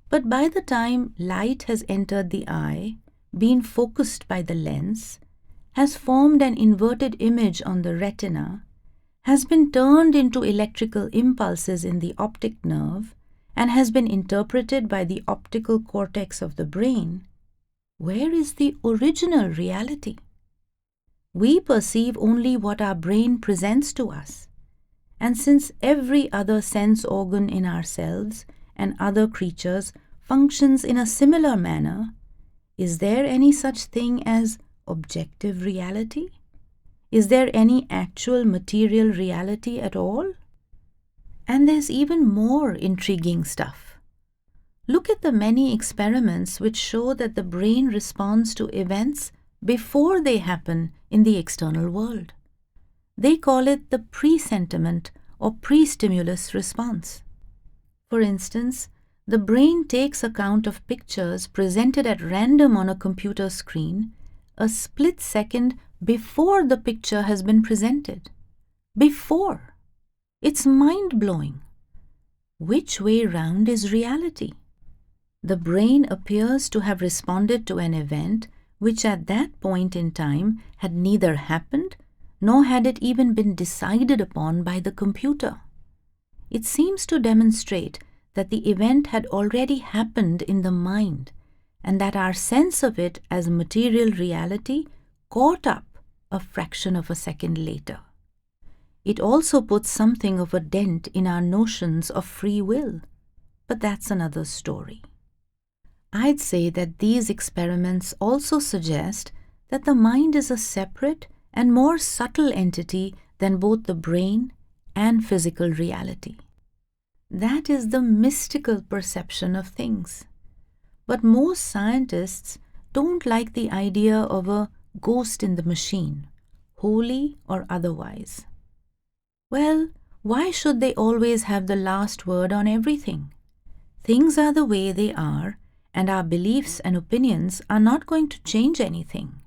But by the time light has entered the eye, been focused by the lens, has formed an inverted image on the retina, has been turned into electrical impulses in the optic nerve, and has been interpreted by the optical cortex of the brain, where is the original reality? We perceive only what our brain presents to us, and since every other sense organ in ourselves and other creatures functions in a similar manner, is there any such thing as objective reality? Is there any actual material reality at all? And there's even more intriguing stuff. Look at the many experiments which show that the brain responds to events before they happen in the external world. They call it the presentiment or pre-stimulus response. For instance, the brain takes account of pictures presented at random on a computer screen a split second before the picture has been presented. Before. It's mind-blowing. Which way round is reality? The brain appears to have responded to an event which at that point in time had neither happened nor had it even been decided upon by the computer. It seems to demonstrate that the event had already happened in the mind and that our sense of it as material reality caught up a fraction of a second later. It also puts something of a dent in our notions of free will, but that's another story. I'd say that these experiments also suggest that the mind is a separate and more subtle entity than both the brain and physical reality. That is the mystical perception of things. But most scientists don't like the idea of a ghost in the machine, holy or otherwise. Well, why should they always have the last word on everything? Things are the way they are, and our beliefs and opinions are not going to change anything.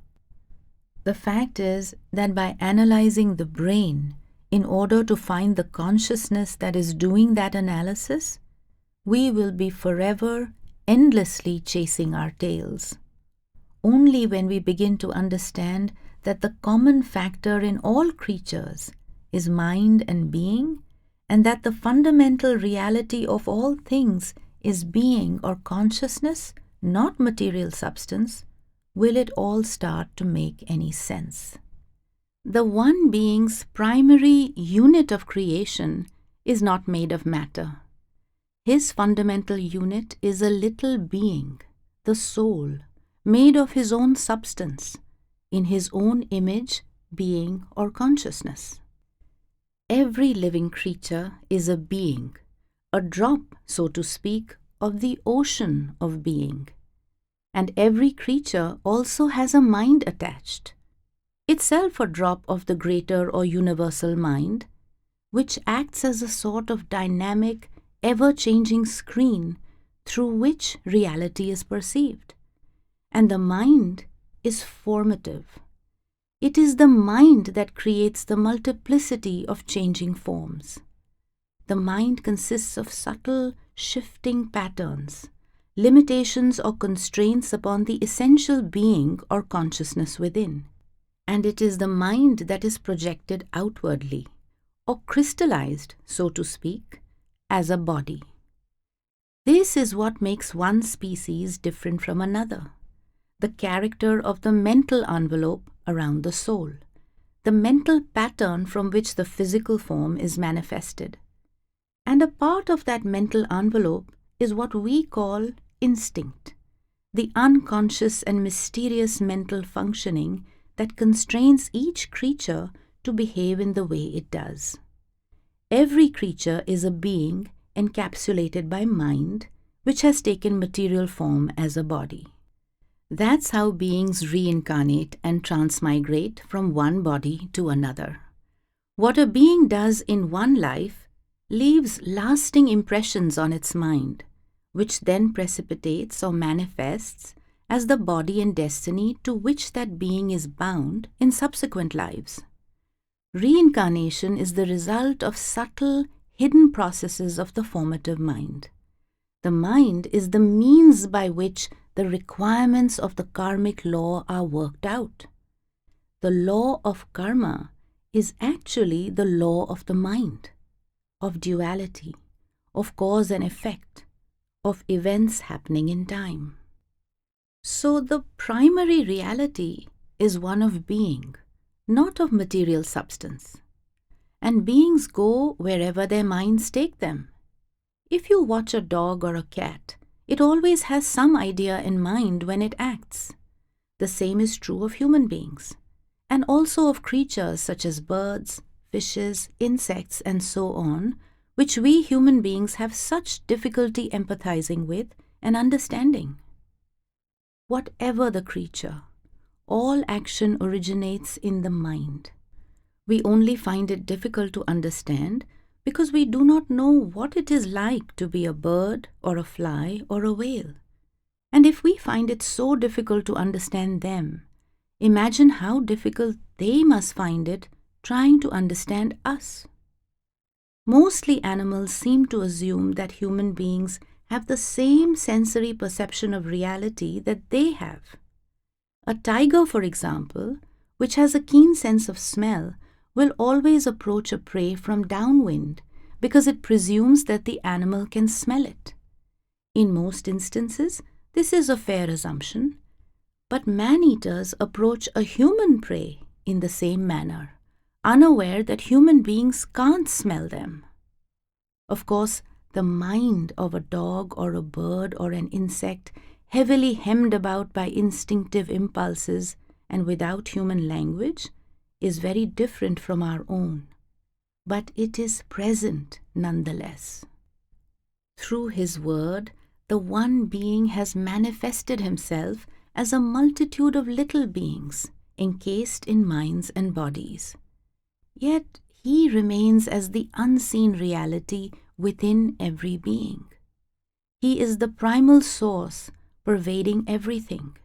The fact is that by analyzing the brain in order to find the consciousness that is doing that analysis, we will be forever, endlessly chasing our tails. Only when we begin to understand that the common factor in all creatures is mind and being, and that the fundamental reality of all things is being or consciousness, not material substance, will it all start to make any sense. The one being's primary unit of creation is not made of matter. His fundamental unit is a little being, the soul, made of his own substance, in his own image, being, or consciousness. Every living creature is a being, a drop, so to speak, of the ocean of being. And every creature also has a mind attached, itself a drop of the greater or universal mind, which acts as a sort of dynamic, ever-changing screen through which reality is perceived. And the mind is formative. It is the mind that creates the multiplicity of changing forms. The mind consists of subtle, shifting patterns, limitations or constraints upon the essential being or consciousness within. And it is the mind that is projected outwardly, or crystallized, so to speak, as a body. This is what makes one species different from another. The character of the mental envelope around the soul, the mental pattern from which the physical form is manifested. And a part of that mental envelope is what we call instinct, the unconscious and mysterious mental functioning that constrains each creature to behave in the way it does. Every creature is a being encapsulated by mind, which has taken material form as a body. That's how beings reincarnate and transmigrate from one body to another. What a being does in one life leaves lasting impressions on its mind, which then precipitates or manifests as the body and destiny to which that being is bound in subsequent lives. Reincarnation is the result of subtle, hidden processes of the formative mind. The mind is the means by which the requirements of the karmic law are worked out. The law of karma is actually the law of the mind, of duality, of cause and effect, of events happening in time. So the primary reality is one of being, not of material substance. And beings go wherever their minds take them. If you watch a dog or a cat, it always has some idea in mind when it acts. The same is true of human beings, and also of creatures such as birds, fishes, insects, and so on, which we human beings have such difficulty empathizing with and understanding. Whatever the creature, all action originates in the mind. We only find it difficult to understand because we do not know what it is like to be a bird or a fly or a whale. And if we find it so difficult to understand them, imagine how difficult they must find it trying to understand us. Mostly animals seem to assume that human beings have the same sensory perception of reality that they have. A tiger, for example, which has a keen sense of smell, will always approach a prey from downwind because it presumes that the animal can smell it. In most instances, this is a fair assumption, but man-eaters approach a human prey in the same manner, unaware that human beings can't smell them. Of course, the mind of a dog or a bird or an insect, heavily hemmed about by instinctive impulses and without human language, is very different from our own, but it is present nonetheless. Through his word, the one being has manifested himself as a multitude of little beings encased in minds and bodies. Yet he remains as the unseen reality within every being. He is the primal source pervading everything.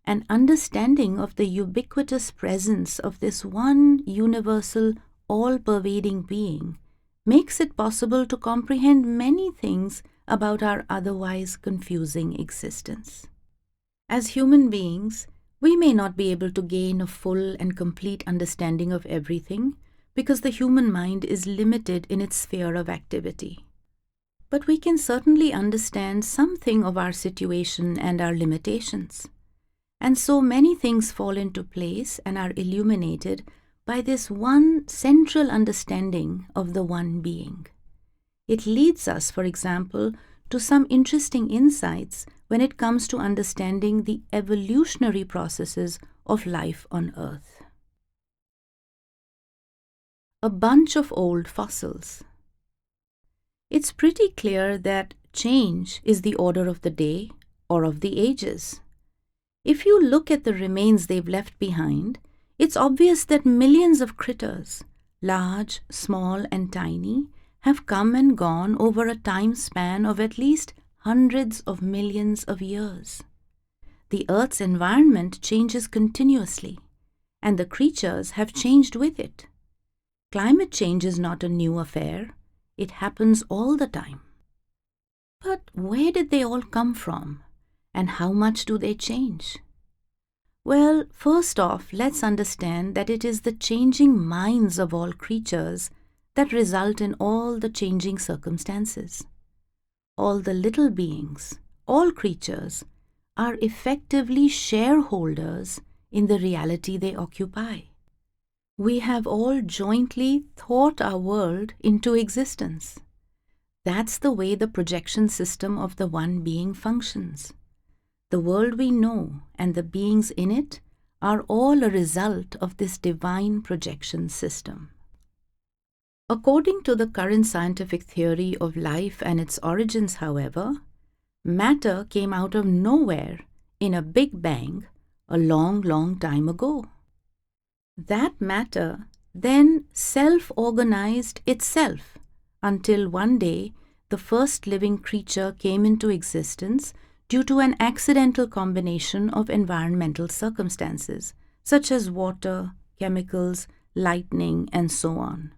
An understanding of the ubiquitous presence of this one universal, all-pervading being makes it possible to comprehend many things about our otherwise confusing existence. As human beings, we may not be able to gain a full and complete understanding of everything because the human mind is limited in its sphere of activity. But we can certainly understand something of our situation and our limitations. And so many things fall into place and are illuminated by this one central understanding of the one being. It leads us, for example, to some interesting insights when it comes to understanding the evolutionary processes of life on Earth. A bunch of old fossils. It's pretty clear that change is the order of the day or of the ages. If you look at the remains they've left behind, it's obvious that millions of critters, large, small, and tiny, have come and gone over a time span of at least hundreds of millions of years. The Earth's environment changes continuously, and the creatures have changed with it. Climate change is not a new affair. It happens all the time. But where did they all come from? And how much do they change? Well, first off, let's understand that it is the changing minds of all creatures that result in all the changing circumstances. All the little beings, all creatures, are effectively shareholders in the reality they occupy. We have all jointly thought our world into existence. That's the way the projection system of the one being functions. The world we know and the beings in it are all a result of this divine projection system. According to the current scientific theory of life and its origins, however, matter came out of nowhere in a big bang a long, long time ago. That matter then self-organized itself until one day the first living creature came into existence due to an accidental combination of environmental circumstances, such as water, chemicals, lightning, and so on.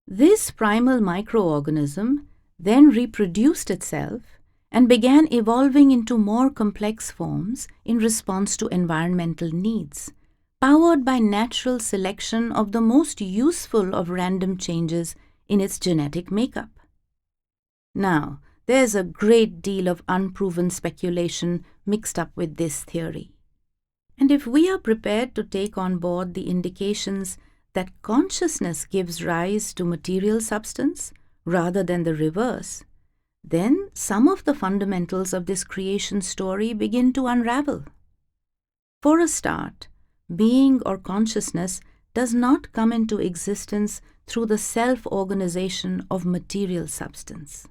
This primal microorganism then reproduced itself and began evolving into more complex forms in response to environmental needs, powered by natural selection of the most useful of random changes in its genetic makeup. Now, there's a great deal of unproven speculation mixed up with this theory. And if we are prepared to take on board the indications that consciousness gives rise to material substance rather than the reverse, then some of the fundamentals of this creation story begin to unravel. For a start, being or consciousness does not come into existence through the self-organization of material substance.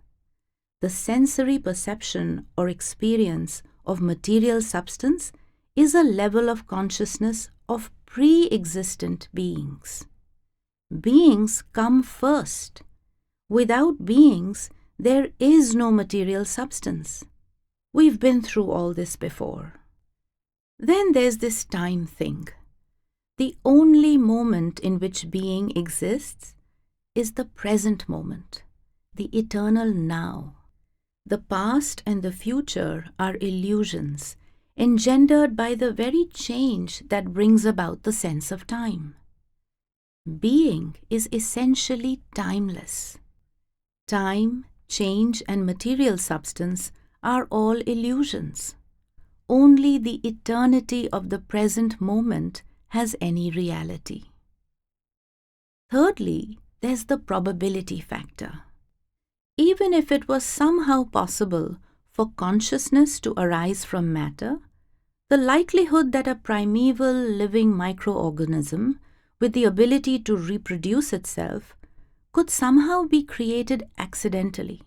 The sensory perception or experience of material substance is a level of consciousness of pre-existent beings. Beings come first. Without beings, there is no material substance. We've been through all this before. Then there's this time thing. The only moment in which being exists is the present moment, the eternal now. The past and the future are illusions, engendered by the very change that brings about the sense of time. Being is essentially timeless. Time, change, and material substance are all illusions. Only the eternity of the present moment has any reality. Thirdly, there's the probability factor. Even if it was somehow possible for consciousness to arise from matter, the likelihood that a primeval living microorganism with the ability to reproduce itself could somehow be created accidentally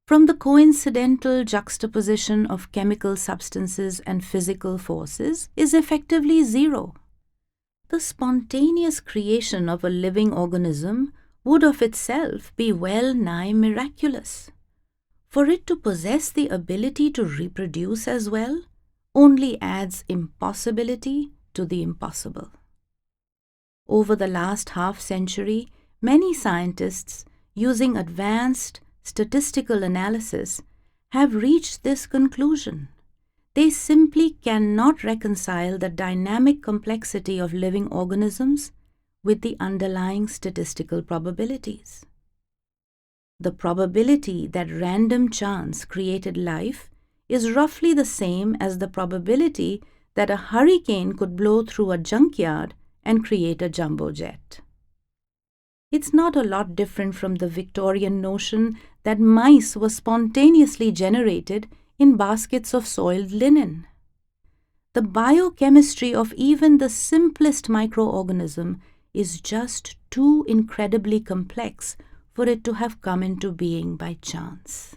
from the coincidental juxtaposition of chemical substances and physical forces is effectively zero. The spontaneous creation of a living organism would of itself be well nigh miraculous. For it to possess the ability to reproduce as well only adds impossibility to the impossible. Over the last half-century, many scientists, using advanced statistical analysis, have reached this conclusion. They simply cannot reconcile the dynamic complexity of living organisms with the underlying statistical probabilities. The probability that random chance created life is roughly the same as the probability that a hurricane could blow through a junkyard and create a jumbo jet. It's not a lot different from the Victorian notion that mice were spontaneously generated in baskets of soiled linen. The biochemistry of even the simplest microorganism is just too incredibly complex for it to have come into being by chance.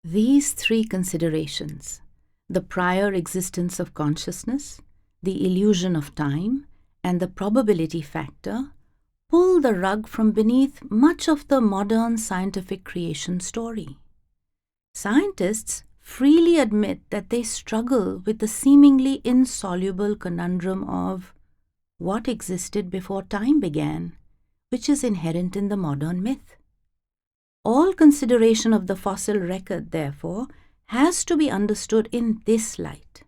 These three considerations, the prior existence of consciousness, the illusion of time, and the probability factor, pull the rug from beneath much of the modern scientific creation story. Scientists freely admit that they struggle with the seemingly insoluble conundrum of what existed before time began, which is inherent in the modern myth. All consideration of the fossil record, therefore, has to be understood in this light,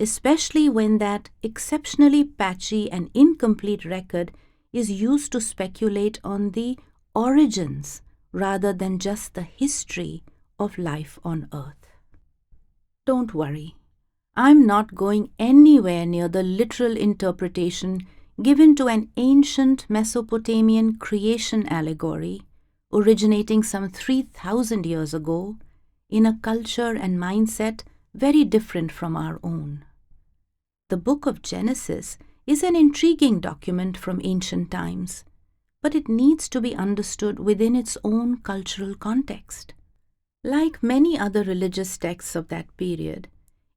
especially when that exceptionally patchy and incomplete record is used to speculate on the origins rather than just the history of life on Earth. Don't worry, I'm not going anywhere near the literal interpretation given to an ancient Mesopotamian creation allegory originating some 3,000 years ago in a culture and mindset very different from our own. The book of Genesis is an intriguing document from ancient times, but it needs to be understood within its own cultural context. Like many other religious texts of that period,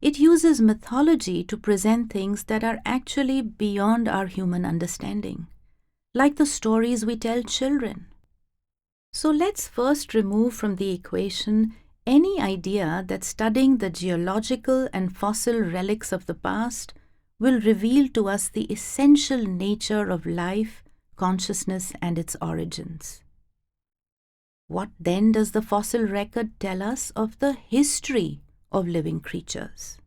it uses mythology to present things that are actually beyond our human understanding, like the stories we tell children. So let's first remove from the equation any idea that studying the geological and fossil relics of the past will reveal to us the essential nature of life, consciousness, and its origins. What then does the fossil record tell us of the history of living creatures?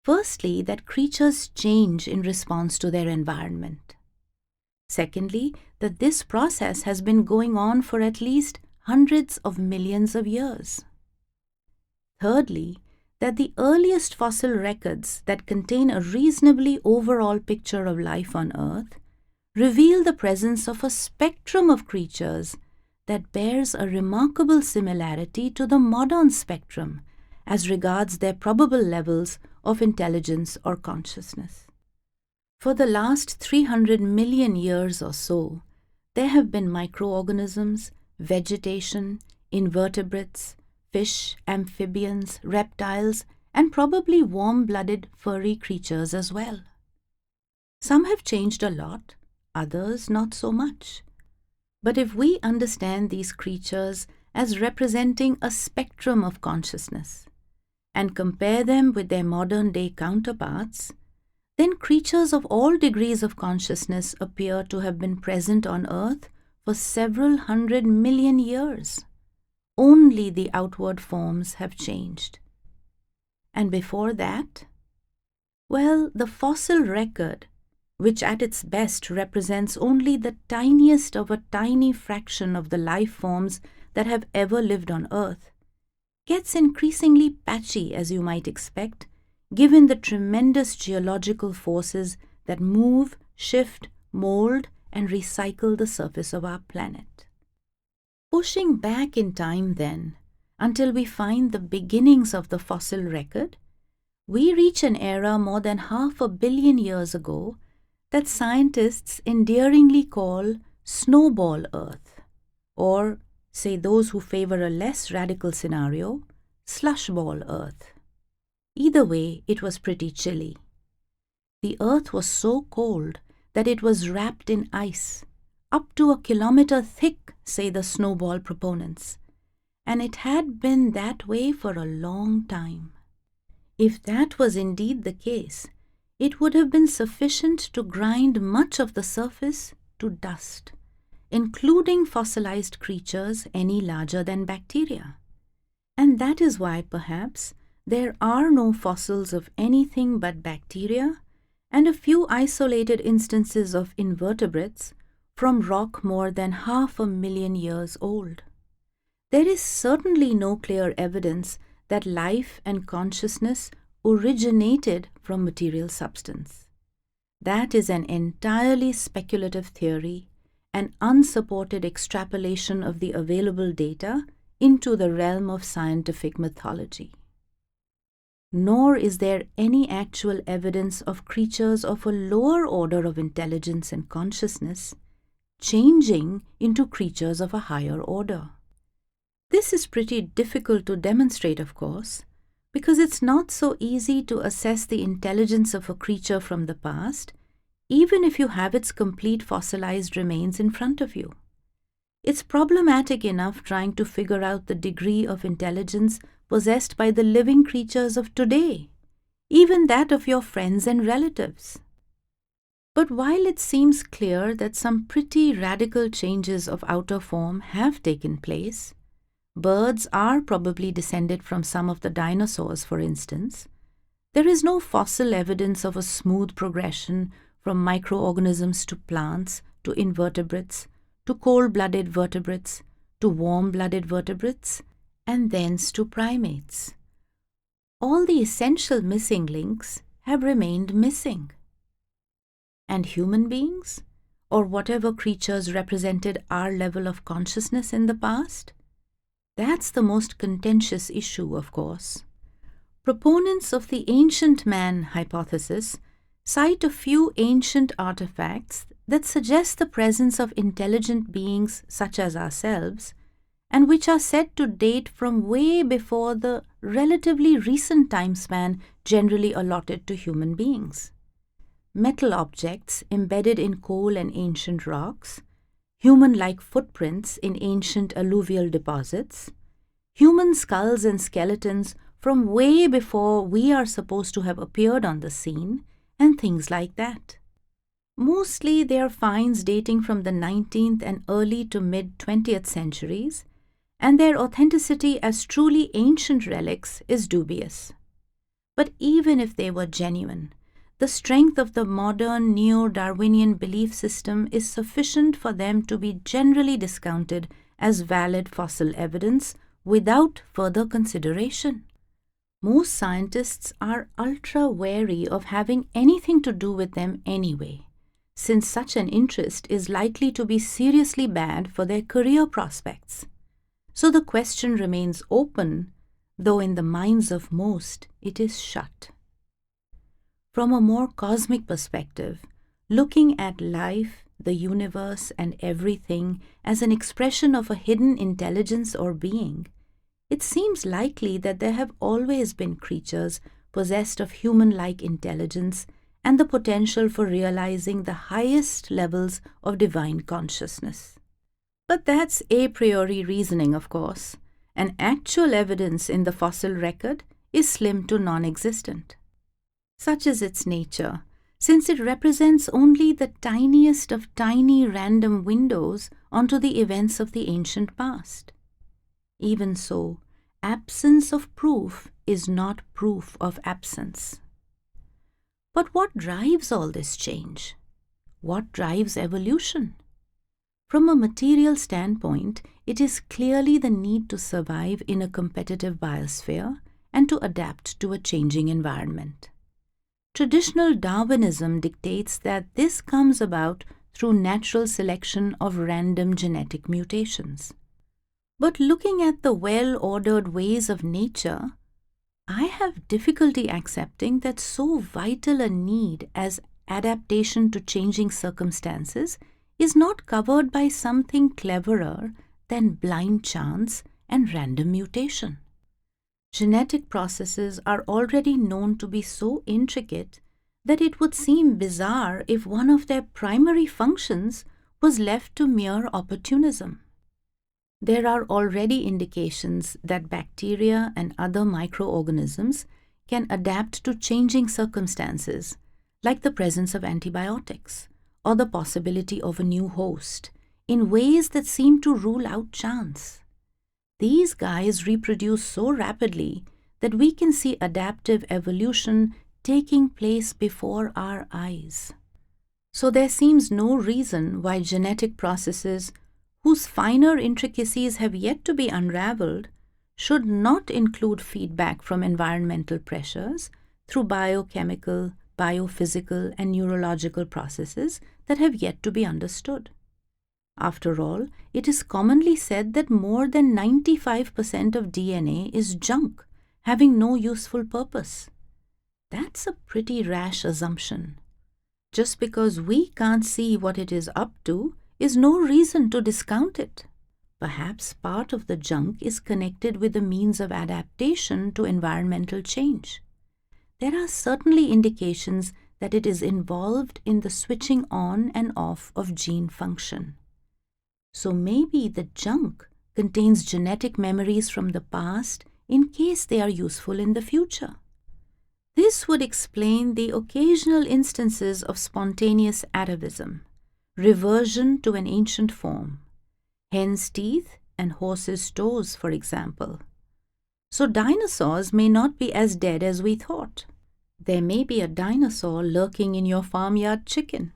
Firstly, that creatures change in response to their environment. Secondly, that this process has been going on for at least hundreds of millions of years. Thirdly, that the earliest fossil records that contain a reasonably overall picture of life on Earth reveal the presence of a spectrum of creatures that bears a remarkable similarity to the modern spectrum as regards their probable levels of intelligence or consciousness. For the last 300 million years or so, there have been microorganisms, vegetation, invertebrates, fish, amphibians, reptiles, and probably warm-blooded furry creatures as well. Some have changed a lot, others not so much. But if we understand these creatures as representing a spectrum of consciousness and compare them with their modern-day counterparts, then creatures of all degrees of consciousness appear to have been present on Earth for several 100 million years. Only the outward forms have changed. And before that? Well, the fossil record, which at its best represents only the tiniest of a tiny fraction of the life forms that have ever lived on Earth, gets increasingly patchy, as you might expect, given the tremendous geological forces that move, shift, mold, and recycle the surface of our planet. Pushing back in time then, until we find the beginnings of the fossil record, we reach an era more than 500 million years ago that scientists endearingly call snowball Earth, or, say those who favor a less radical scenario, slushball Earth. Either way, it was pretty chilly. The Earth was so cold that it was wrapped in ice, up to 1 kilometer thick, say the snowball proponents, and it had been that way for a long time. If that was indeed the case, it would have been sufficient to grind much of the surface to dust, including fossilized creatures any larger than bacteria. And that is why, perhaps, there are no fossils of anything but bacteria and a few isolated instances of invertebrates from rock more than 500,000 years old. There is certainly no clear evidence that life and consciousness originated from material substance. That is an entirely speculative theory, an unsupported extrapolation of the available data, into the realm of scientific mythology. Nor is there any actual evidence of creatures of a lower order of intelligence and consciousness changing into creatures of a higher order. This is pretty difficult to demonstrate, of course, because it's not so easy to assess the intelligence of a creature from the past, even if you have its complete fossilized remains in front of you. It's problematic enough trying to figure out the degree of intelligence possessed by the living creatures of today, even that of your friends and relatives. But while it seems clear that some pretty radical changes of outer form have taken place, birds are probably descended from some of the dinosaurs, for instance, there is no fossil evidence of a smooth progression from microorganisms to plants to invertebrates to cold-blooded vertebrates to warm-blooded vertebrates and thence to primates. All the essential missing links have remained missing. And human beings, or whatever creatures represented our level of consciousness in the past? That's the most contentious issue, of course. Proponents of the ancient man hypothesis cite a few ancient artifacts that suggest the presence of intelligent beings such as ourselves, and which are said to date from way before the relatively recent time span generally allotted to human beings. Metal objects embedded in coal and ancient rocks, human-like footprints in ancient alluvial deposits, human skulls and skeletons from way before we are supposed to have appeared on the scene, and things like that. Mostly they are finds dating from the 19th and early to mid-20th centuries, and their authenticity as truly ancient relics is dubious. But even if they were genuine, the strength of the modern neo-Darwinian belief system is sufficient for them to be generally discounted as valid fossil evidence without further consideration. Most scientists are ultra-wary of having anything to do with them anyway, since such an interest is likely to be seriously bad for their career prospects. So the question remains open, though in the minds of most it is shut. From a more cosmic perspective, looking at life, the universe, and everything as an expression of a hidden intelligence or being, it seems likely that there have always been creatures possessed of human-like intelligence and the potential for realizing the highest levels of divine consciousness. But that's a priori reasoning, of course, and actual evidence in the fossil record is slim to non-existent. Such is its nature, since it represents only the tiniest of tiny random windows onto the events of the ancient past. Even so, absence of proof is not proof of absence. But what drives all this change? What drives evolution? From a material standpoint, it is clearly the need to survive in a competitive biosphere and to adapt to a changing environment. Traditional Darwinism dictates that this comes about through natural selection of random genetic mutations. But looking at the well-ordered ways of nature, I have difficulty accepting that so vital a need as adaptation to changing circumstances is not covered by something cleverer than blind chance and random mutation. Genetic processes are already known to be so intricate that it would seem bizarre if one of their primary functions was left to mere opportunism. There are already indications that bacteria and other microorganisms can adapt to changing circumstances, like the presence of antibiotics or the possibility of a new host, in ways that seem to rule out chance. These guys reproduce so rapidly that we can see adaptive evolution taking place before our eyes. So there seems no reason why genetic processes, whose finer intricacies have yet to be unraveled, should not include feedback from environmental pressures through biochemical, biophysical, and neurological processes that have yet to be understood. After all, it is commonly said that more than 95% of DNA is junk, having no useful purpose. That's a pretty rash assumption. Just because we can't see what it is up to is no reason to discount it. Perhaps part of the junk is connected with the means of adaptation to environmental change. There are certainly indications that it is involved in the switching on and off of gene function. So maybe the junk contains genetic memories from the past in case they are useful in the future. This would explain the occasional instances of spontaneous atavism, reversion to an ancient form, hen's teeth and horse's toes, for example. So dinosaurs may not be as dead as we thought. There may be a dinosaur lurking in your farmyard chicken.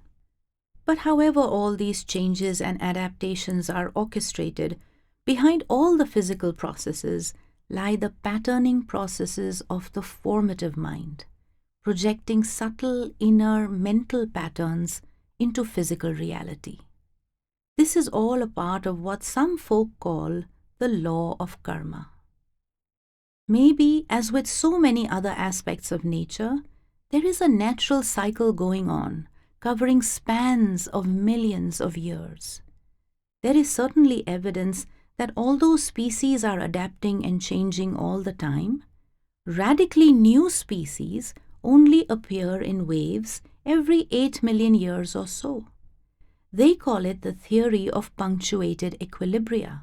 But however all these changes and adaptations are orchestrated, behind all the physical processes lie the patterning processes of the formative mind, projecting subtle inner mental patterns into physical reality. This is all a part of what some folk call the law of karma. Maybe, as with so many other aspects of nature, there is a natural cycle going on, covering spans of millions of years. There is certainly evidence that although species are adapting and changing all the time, radically new species only appear in waves every 8 million years or so. They call it the theory of punctuated equilibria.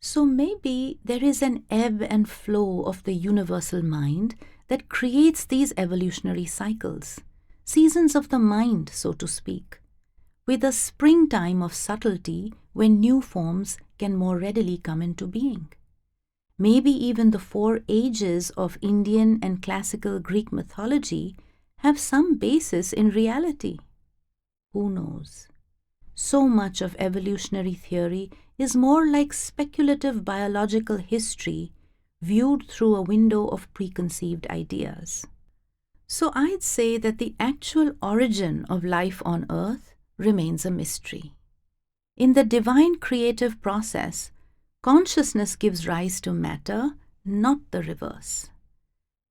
So maybe there is an ebb and flow of the universal mind that creates these evolutionary cycles, seasons of the mind, so to speak, with a springtime of subtlety when new forms can more readily come into being. Maybe even the 4 ages of Indian and classical Greek mythology have some basis in reality. Who knows? So much of evolutionary theory is more like speculative biological history viewed through a window of preconceived ideas. So I'd say that the actual origin of life on Earth remains a mystery. In the divine creative process, consciousness gives rise to matter, not the reverse.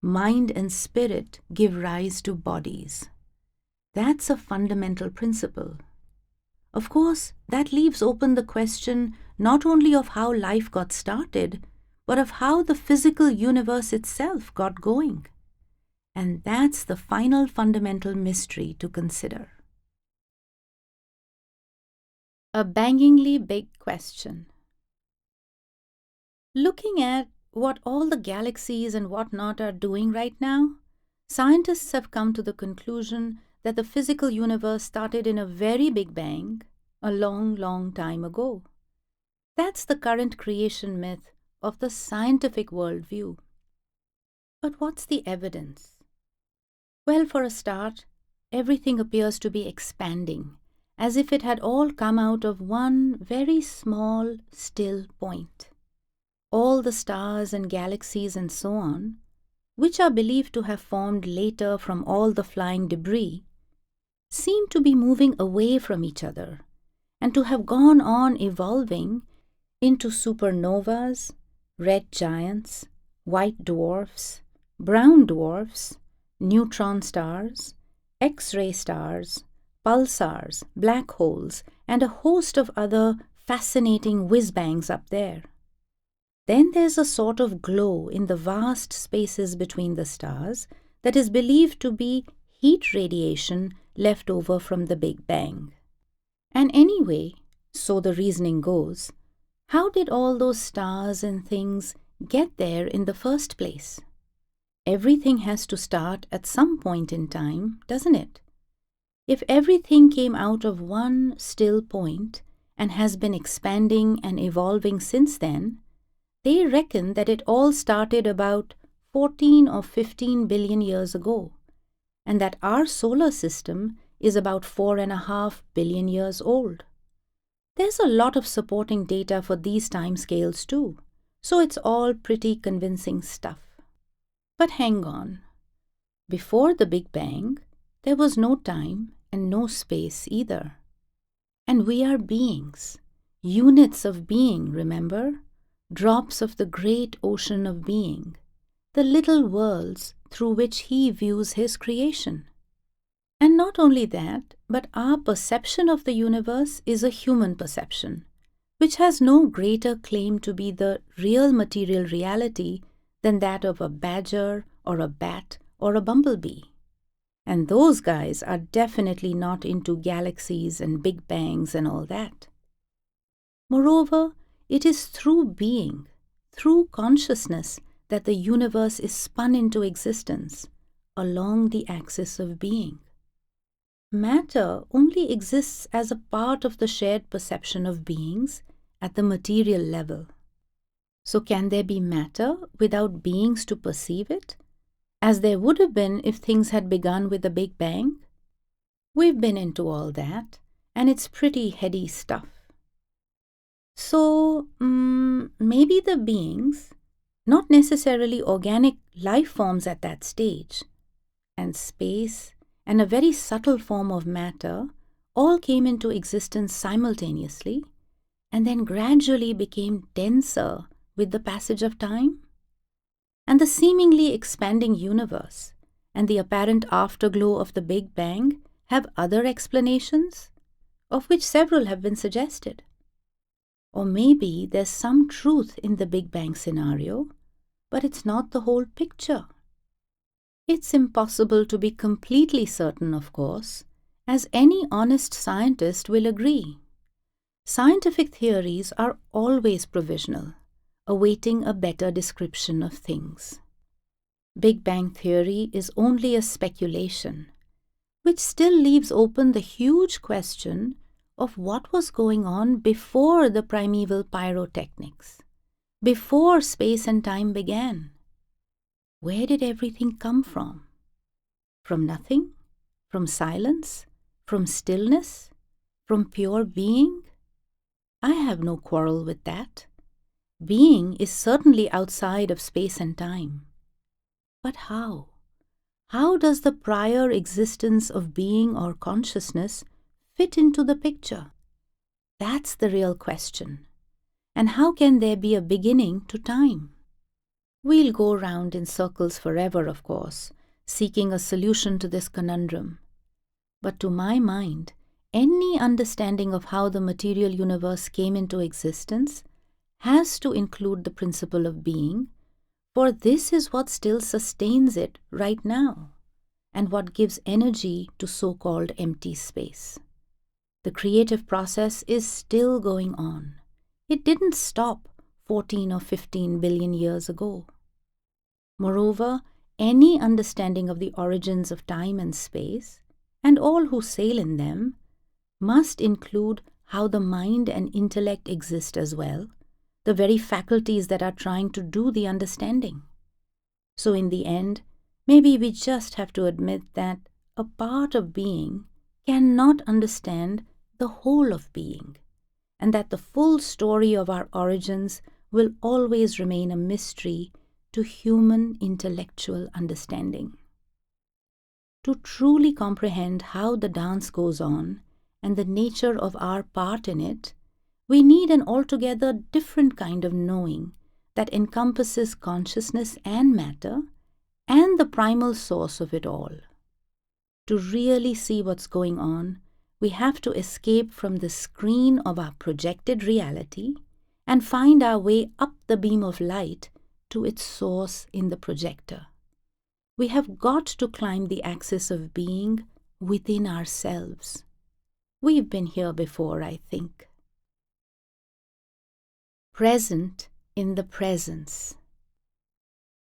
Mind and spirit give rise to bodies. That's a fundamental principle. Of course, that leaves open the question not only of how life got started, but of how the physical universe itself got going. And that's the final fundamental mystery to consider. A bangingly big question. Looking at what all the galaxies and whatnot are doing right now, scientists have come to the conclusion that the physical universe started in a very big bang a long, long time ago. That's the current creation myth of the scientific worldview. But what's the evidence? Well, for a start, everything appears to be expanding, as if it had all come out of one very small, still point. All the stars and galaxies and so on, which are believed to have formed later from all the flying debris, seem to be moving away from each other and to have gone on evolving into supernovas, red giants, white dwarfs, brown dwarfs, neutron stars, X-ray stars, pulsars, black holes, and a host of other fascinating whiz-bangs up there. Then there's a sort of glow in the vast spaces between the stars that is believed to be heat radiation left over from the Big Bang. And anyway, so the reasoning goes, how did all those stars and things get there in the first place? Everything has to start at some point in time, doesn't it? If everything came out of one still point and has been expanding and evolving since then, they reckon that it all started about 14 or 15 billion years ago, and that our solar system is about 4.5 billion years old. There's a lot of supporting data for these timescales too, so it's all pretty convincing stuff. But hang on. Before the Big Bang, there was no time and no space either. And we are beings, units of being, remember? Drops of the great ocean of being, the little worlds through which He views His creation. And not only that, but our perception of the universe is a human perception, which has no greater claim to be the real material reality than that of a badger or a bat or a bumblebee. And those guys are definitely not into galaxies and big bangs and all that. Moreover, it is through being, through consciousness, that the universe is spun into existence along the axis of being. Matter only exists as a part of the shared perception of beings at the material level. So can there be matter without beings to perceive it, as there would have been if things had begun with a big bang? We've been into all that, and it's pretty heady stuff. So, maybe the beings, not necessarily organic life forms at that stage, and space, and a very subtle form of matter all came into existence simultaneously and then gradually became denser with the passage of time? And the seemingly expanding universe and the apparent afterglow of the Big Bang have other explanations, of which several have been suggested. Or maybe there's some truth in the Big Bang scenario, but it's not the whole picture. It's impossible to be completely certain, of course, as any honest scientist will agree. Scientific theories are always provisional, awaiting a better description of things. Big Bang theory is only a speculation, which still leaves open the huge question of what was going on before the primeval pyrotechnics, before space and time began. Where did everything come from? From nothing? From silence? From stillness? From pure being? I have no quarrel with that. Being is certainly outside of space and time. But how? How does the prior existence of being or consciousness fit into the picture? That's the real question. And how can there be a beginning to time? We'll go round in circles forever, of course, seeking a solution to this conundrum. But to my mind, any understanding of how the material universe came into existence has to include the principle of being, for this is what still sustains it right now, and what gives energy to so-called empty space. The creative process is still going on. It didn't stop 14 or 15 billion years ago. Moreover, any understanding of the origins of time and space, and all who sail in them, must include how the mind and intellect exist as well, the very faculties that are trying to do the understanding. So in the end, maybe we just have to admit that a part of being cannot understand the whole of being, and that the full story of our origins will always remain a mystery to human intellectual understanding. To truly comprehend how the dance goes on and the nature of our part in it, we need an altogether different kind of knowing that encompasses consciousness and matter and the primal source of it all. To really see what's going on, we have to escape from the screen of our projected reality and find our way up the beam of light to its source in the projector. We have got to climb the axis of being within ourselves. We've been here before, I think. Present in the presence.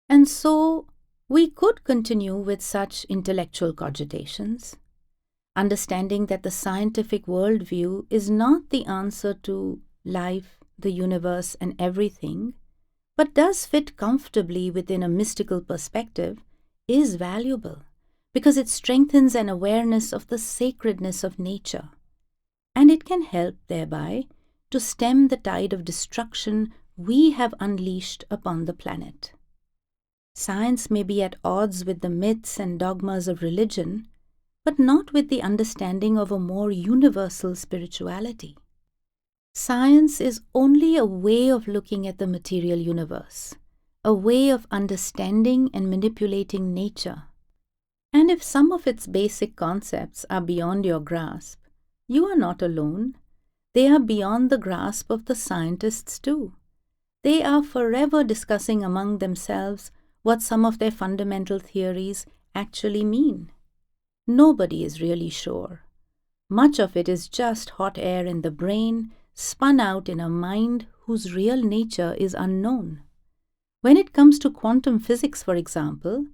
And so, we could continue with such intellectual cogitations, understanding that the scientific worldview is not the answer to life, the universe, and everything, but does fit comfortably within a mystical perspective, is valuable because it strengthens an awareness of the sacredness of nature, and it can help thereby to stem the tide of destruction we have unleashed upon the planet. Science may be at odds with the myths and dogmas of religion, but not with the understanding of a more universal spirituality. Science is only a way of looking at the material universe, a way of understanding and manipulating nature. And if some of its basic concepts are beyond your grasp, you are not alone. They are beyond the grasp of the scientists too. They are forever discussing among themselves what some of their fundamental theories actually mean. Nobody is really sure. Much of it is just hot air in the brain, spun out in a mind whose real nature is unknown. When it comes to quantum physics, for example,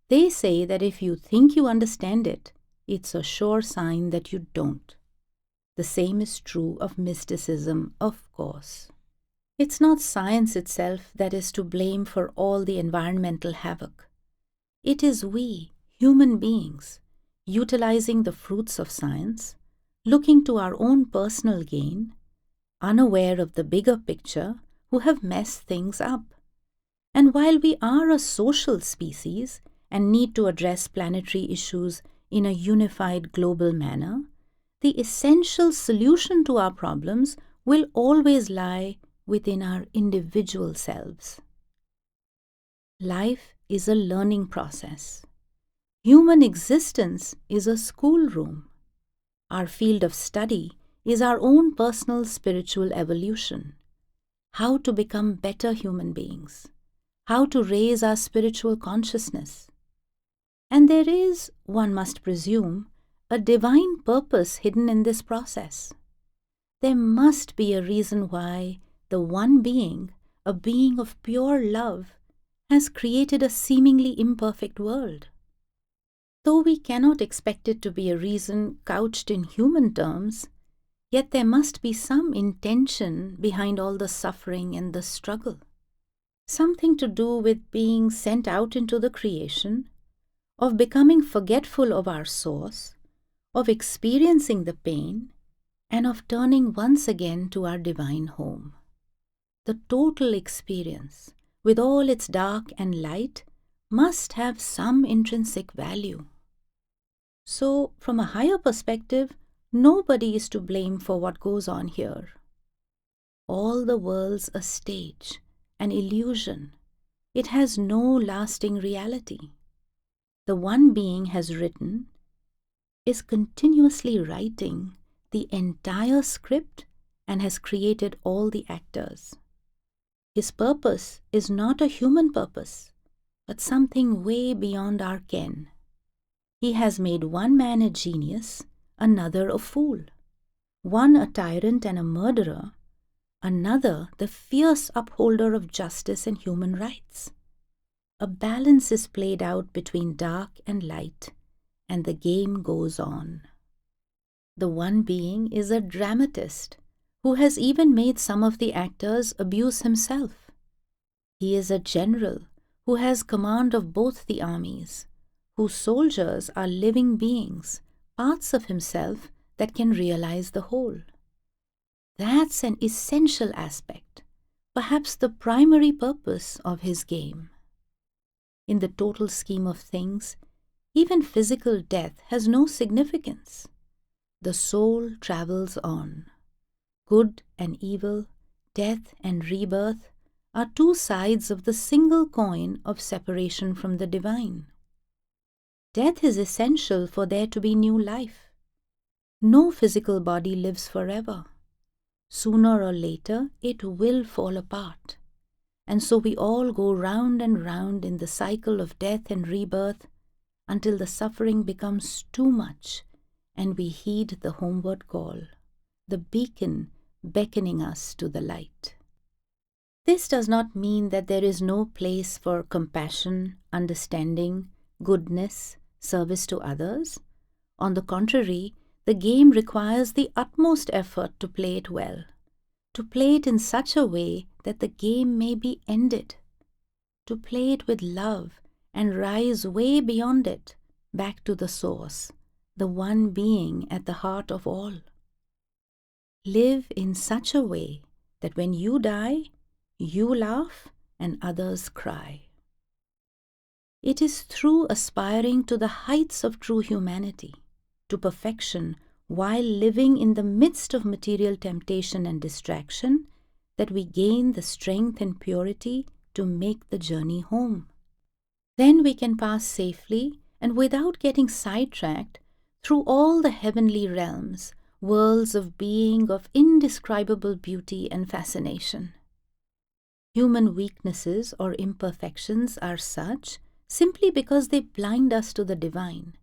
they say that if you think you understand it, it's a sure sign that you don't. The same is true of mysticism, of course. It's not science itself that is to blame for all the environmental havoc. It is we, human beings, utilizing the fruits of science, looking to our own personal gain, unaware of the bigger picture, who have messed things up. And while we are a social species and need to address planetary issues in a unified global manner, the essential solution to our problems will always lie within our individual selves. Life is a learning process. Human existence is a schoolroom. Our field of study is our own personal spiritual evolution. How to become better human beings. How to raise our spiritual consciousness. And there is, one must presume, a divine purpose hidden in this process. There must be a reason why the one being, a being of pure love, has created a seemingly imperfect world. Though we cannot expect it to be a reason couched in human terms, yet there must be some intention behind all the suffering and the struggle. Something to do with being sent out into the creation, of becoming forgetful of our source, of experiencing the pain, and of turning once again to our divine home. The total experience, with all its dark and light, must have some intrinsic value. So, from a higher perspective, nobody is to blame for what goes on here. All the world's a stage, an illusion. It has no lasting reality. The one being has written, is continuously writing the entire script and has created all the actors. His purpose is not a human purpose, but something way beyond our ken. He has made one man a genius, another a fool, one a tyrant and a murderer, another the fierce upholder of justice and human rights. A balance is played out between dark and light, and the game goes on. The one being is a dramatist who has even made some of the actors abuse himself. He is a general who has command of both the armies, whose soldiers are living beings, parts of himself that can realize the whole. That's an essential aspect, perhaps the primary purpose of his game. In the total scheme of things, even physical death has no significance. The soul travels on. Good and evil, death and rebirth are two sides of the single coin of separation from the divine. Death is essential for there to be new life. No physical body lives forever. Sooner or later, it will fall apart. And so we all go round and round in the cycle of death and rebirth until the suffering becomes too much and we heed the homeward call, the beacon beckoning us to the light. This does not mean that there is no place for compassion, understanding, goodness, service to others. On the contrary, the game requires the utmost effort to play it well, to play it in such a way that the game may be ended, to play it with love and rise way beyond it, back to the source, the one being at the heart of all. Live in such a way that when you die, you laugh and others cry. It is through aspiring to the heights of true humanity, to perfection while living in the midst of material temptation and distraction that we gain the strength and purity to make the journey home. Then we can pass safely and without getting sidetracked through all the heavenly realms, worlds of being of indescribable beauty and fascination. Human weaknesses or imperfections are such simply because they blind us to the divine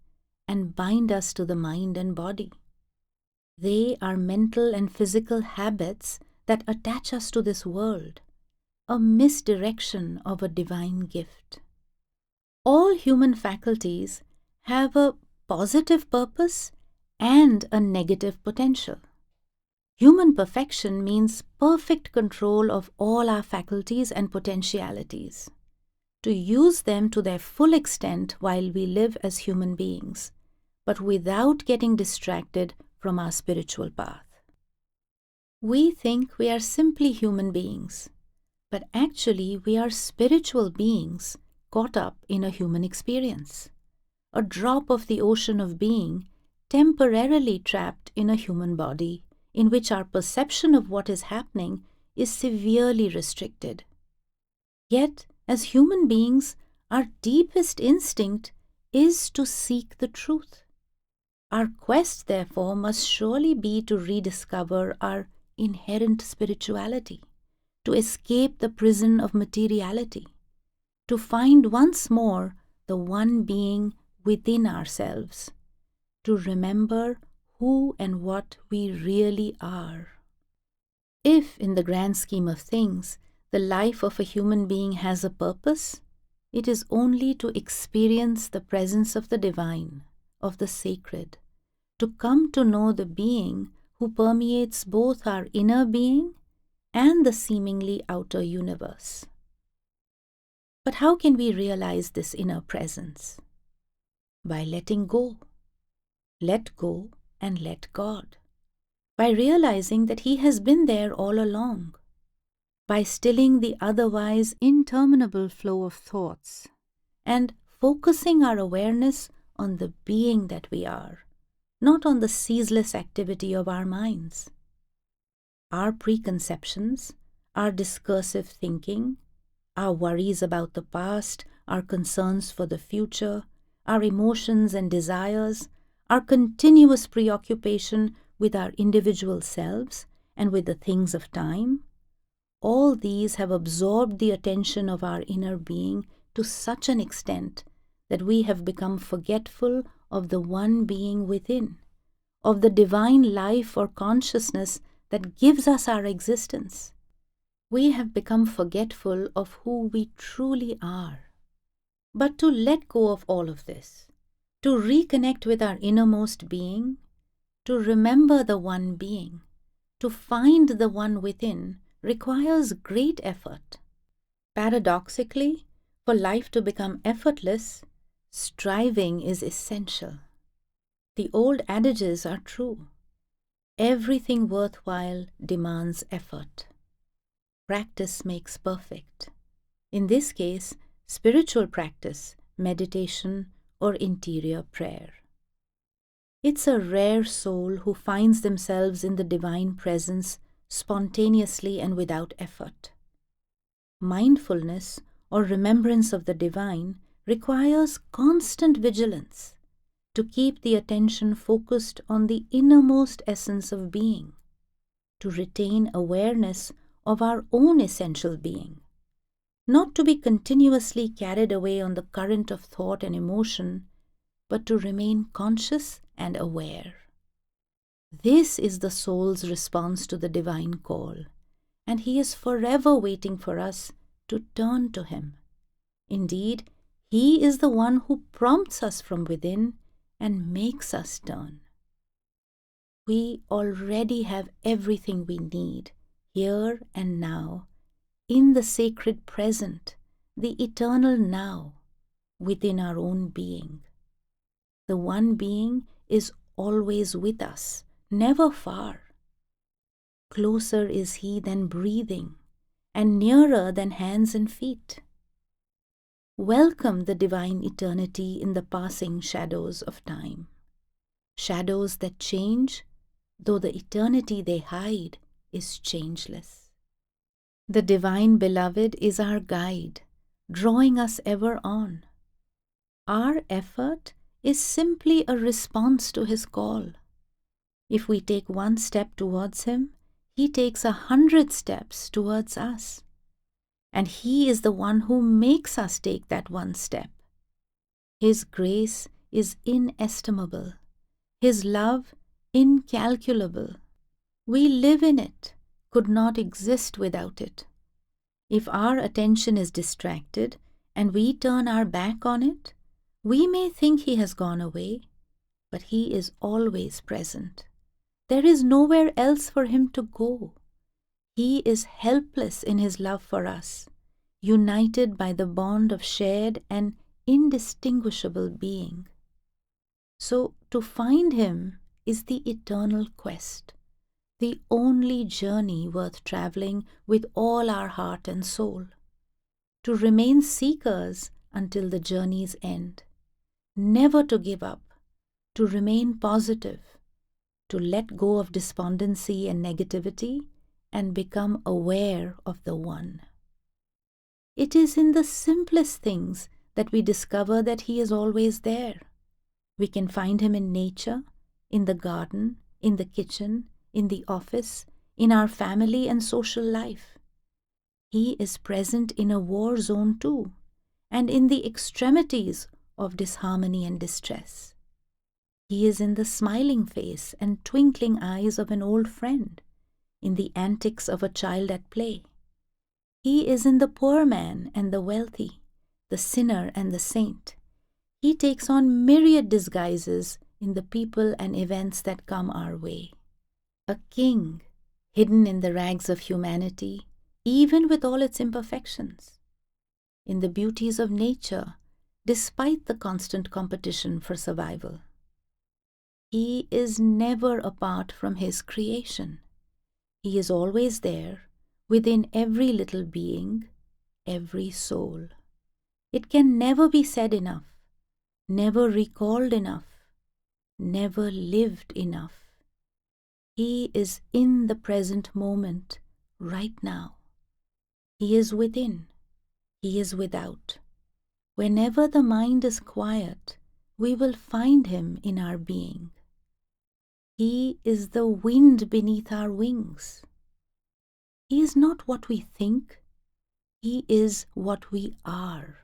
and bind us to the mind and body. They are mental and physical habits that attach us to this world, a misdirection of a divine gift. All human faculties have a positive purpose and a negative potential. Human perfection means perfect control of all our faculties and potentialities, to use them to their full extent while we live as human beings, but without getting distracted from our spiritual path. We think we are simply human beings, but actually we are spiritual beings caught up in a human experience, a drop of the ocean of being temporarily trapped in a human body in which our perception of what is happening is severely restricted. Yet, as human beings, our deepest instinct is to seek the truth. Our quest, therefore, must surely be to rediscover our inherent spirituality, to escape the prison of materiality, to find once more the one being within ourselves, to remember who and what we really are. If, in the grand scheme of things, the life of a human being has a purpose, it is only to experience the presence of the divine, of the sacred, to come to know the being who permeates both our inner being and the seemingly outer universe. But how can we realize this inner presence? By letting go. Let go and let God. By realizing that He has been there all along. By stilling the otherwise interminable flow of thoughts and focusing our awareness on the being that we are, not on the ceaseless activity of our minds. Our preconceptions, our discursive thinking, our worries about the past, our concerns for the future, our emotions and desires, our continuous preoccupation with our individual selves and with the things of time, all these have absorbed the attention of our inner being to such an extent that we have become forgetful of the one being within, of the divine life or consciousness that gives us our existence. We have become forgetful of who we truly are. But to let go of all of this, to reconnect with our innermost being, to remember the one being, to find the one within, requires great effort. Paradoxically, for life to become effortless, striving is essential. The old adages are true. Everything worthwhile demands effort. Practice makes perfect. In this case, spiritual practice, meditation, or interior prayer. It's a rare soul who finds themselves in the divine presence spontaneously and without effort. Mindfulness, or remembrance of the divine, requires constant vigilance to keep the attention focused on the innermost essence of being, to retain awareness of our own essential being, not to be continuously carried away on the current of thought and emotion, but to remain conscious and aware. This is the soul's response to the divine call, and He is forever waiting for us to turn to Him. Indeed, He is the one who prompts us from within and makes us turn. We already have everything we need, here and now, in the sacred present, the eternal now, within our own being. The one being is always with us, never far. Closer is He than breathing, and nearer than hands and feet. Welcome the divine eternity in the passing shadows of time. shadows that change, though the eternity they hide is changeless. The Divine Beloved is our guide, drawing us ever on. Our effort is simply a response to His call. If we take one step towards Him, He takes 100 steps towards us. And He is the one who makes us take that one step. His grace is inestimable, His love incalculable. We live in it, could not exist without it. If our attention is distracted and we turn our back on it, we may think He has gone away, but He is always present. There is nowhere else for Him to go. He is helpless in His love for us, united by the bond of shared and indistinguishable being. So to find Him is the eternal quest, the only journey worth traveling with all our heart and soul. To remain seekers until the journey's end, never to give up, to remain positive, to let go of despondency and negativity, and become aware of the One. It is in the simplest things that we discover that He is always there. We can find Him in nature, in the garden, in the kitchen, in the office, in our family and social life. He is present in a war zone too, and in the extremities of disharmony and distress. He is in the smiling face and twinkling eyes of an old friend, in the antics of a child at play. He is in the poor man and the wealthy, the sinner and the saint. He takes on myriad disguises in the people and events that come our way. A king, hidden in the rags of humanity, even with all its imperfections. In the beauties of nature, despite the constant competition for survival. He is never apart from His creation. He is always there, within every little being, every soul. It can never be said enough, never recalled enough, never lived enough. He is in the present moment, right now. He is within, He is without. Whenever the mind is quiet, we will find Him in our being. He is the wind beneath our wings. He is not what we think, He is what we are.